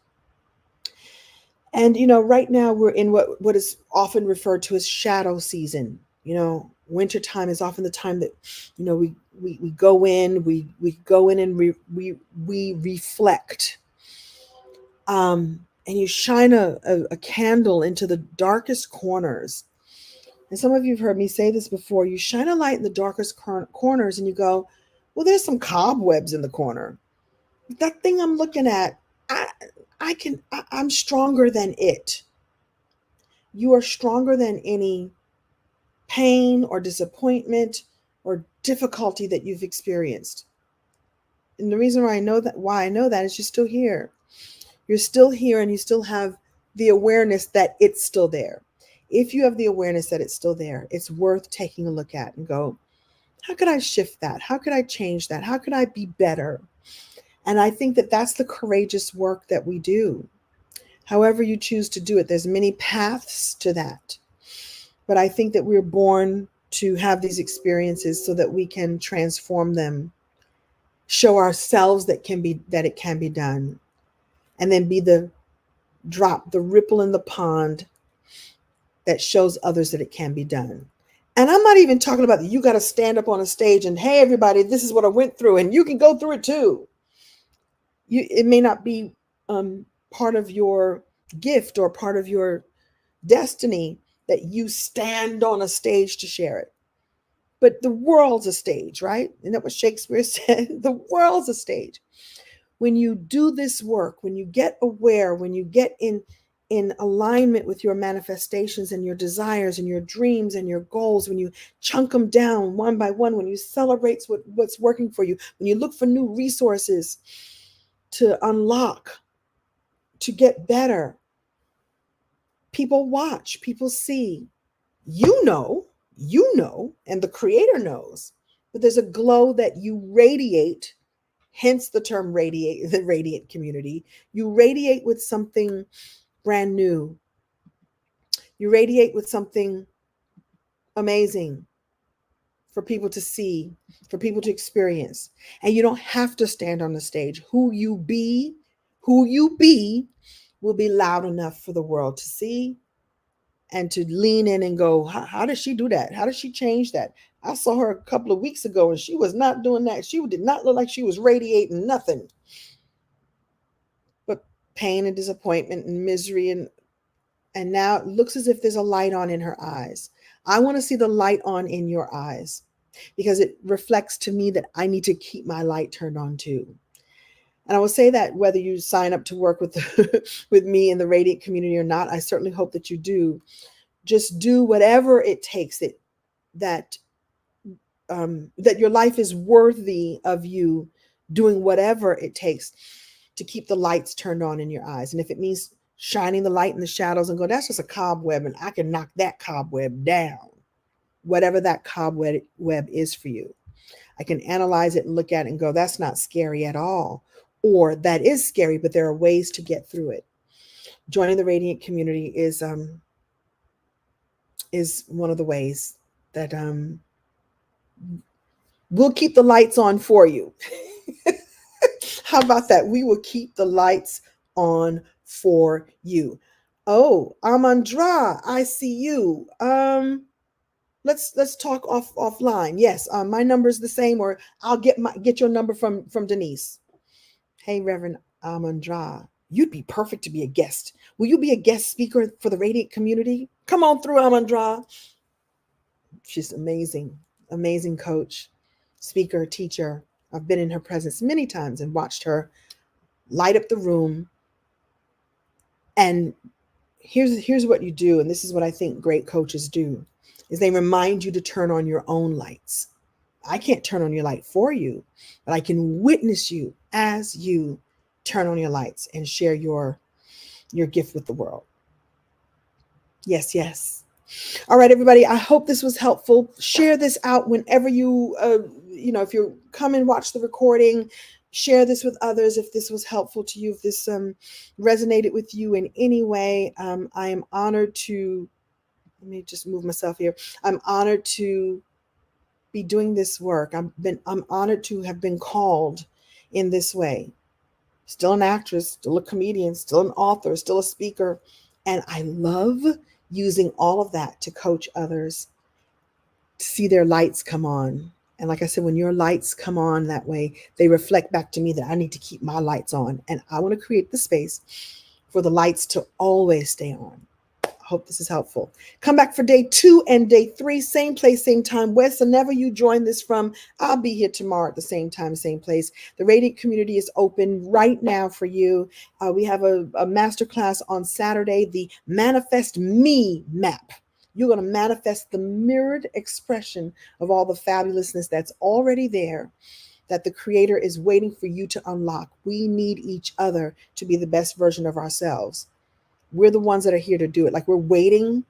[SPEAKER 1] And, right now we're in what is often referred to as shadow season. Wintertime is often the time that, we go in, we go in and we reflect. And you shine a candle into the darkest corners. And some of you have heard me say this before. You shine a light in the darkest corners and you go, well, there's some cobwebs in the corner. That thing I'm looking at, I'm stronger than it. You are stronger than any pain or disappointment or difficulty that you've experienced. And the reason why I know that is you're still here. You're still here and you still have the awareness that it's still there. If you have the awareness that it's still there, it's worth taking a look at and go, how could I shift that? How could I change that? How could I be better? And I think that that's the courageous work that we do. However you choose to do it, there's many paths to that. But I think that we're born to have these experiences so that we can transform them, show ourselves that it can be done, and then be the drop, the ripple in the pond that shows others that it can be done. And I'm not even talking about that you got to stand up on a stage and, hey, everybody, this is what I went through, and you can go through it too. It may not be part of your gift or part of your destiny that you stand on a stage to share it. But the world's a stage, right? Isn't that what Shakespeare said? The world's a stage. When you do this work, when you get aware, when you get in alignment with your manifestations and your desires and your dreams and your goals, when you chunk them down one by one, when you celebrate what's working for you, when you look for new resources to unlock, to get better, people watch, people see, you know, and the creator knows, but there's a glow that you radiate, hence the term radiate, the radiant community. You radiate with something brand new. You radiate with something amazing for people to see, for people to experience. And you don't have to stand on the stage. Who you be will be loud enough for the world to see and to lean in and go, how does she do that? How does she change that? I saw her a couple of weeks ago and she was not doing that. She did not look like she was radiating nothing but pain and disappointment and misery. And now it looks as if there's a light on in her eyes. I want to see the light on in your eyes because it reflects to me that I need to keep my light turned on too. And I will say that whether you sign up to work with with me in the Radiant community or not, I certainly hope that you do. Just do whatever it takes that your life is worthy of you doing whatever it takes to keep the lights turned on in your eyes. And if it means shining the light in the shadows and go, that's just a cobweb and I can knock that cobweb down, whatever that cobweb is for you. I can analyze it and look at it and go, that's not scary at all. Or that is scary, but there are ways to get through it. Joining the Radiant community is one of the ways that we'll keep the lights on for you. How about that? We will keep the lights on for you. Oh, Amandra, I see you. Let's talk offline. Yes, my number is the same, or I'll get your number from Denise. Hey, Reverend Amandra, you'd be perfect to be a guest. Will you be a guest speaker for the Radiant community? Come on through, Amandra. She's amazing, amazing coach, speaker, teacher. I've been in her presence many times and watched her light up the room. And here's what you do, and this is what I think great coaches do, is they remind you to turn on your own lights. I can't turn on your light for you, but I can witness you as you turn on your lights and share your gift with the world. Yes, yes. All right, everybody. I hope this was helpful. Share this out whenever you, if you come and watch the recording, share this with others. If this was helpful to you, if this resonated with you in any way, I am honored to, let me just move myself here. I'm honored to be doing this work. I'm honored to have been called in this way. Still an actress, still a comedian, still an author, still a speaker. And I love using all of that to coach others to see their lights come on. And like I said, when your lights come on that way, they reflect back to me that I need to keep my lights on. And I want to create the space for the lights to always stay on. Hope this is helpful. Come back for day 2 and day 3, same place, same time. Wherever you join this from, I'll be here tomorrow at the same time, same place. The Radiant community is open right now for you. We have a masterclass on Saturday, the Manifest Me map. You're going to manifest the mirrored expression of all the fabulousness that's already there, that the Creator is waiting for you to unlock. We need each other to be the best version of ourselves. We're the ones that are here to do it. Like we're waiting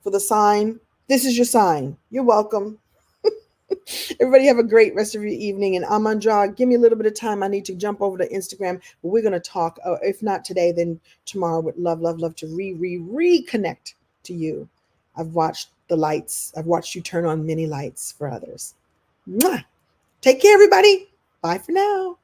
[SPEAKER 1] for the sign. This is your sign. You're welcome. Everybody have a great rest of your evening. And Amandra, give me a little bit of time. I need to jump over to Instagram. But we're going to talk. If not today, then tomorrow. Would love, love, love to reconnect to you. I've watched the lights. I've watched you turn on many lights for others. Mwah! Take care, everybody. Bye for now.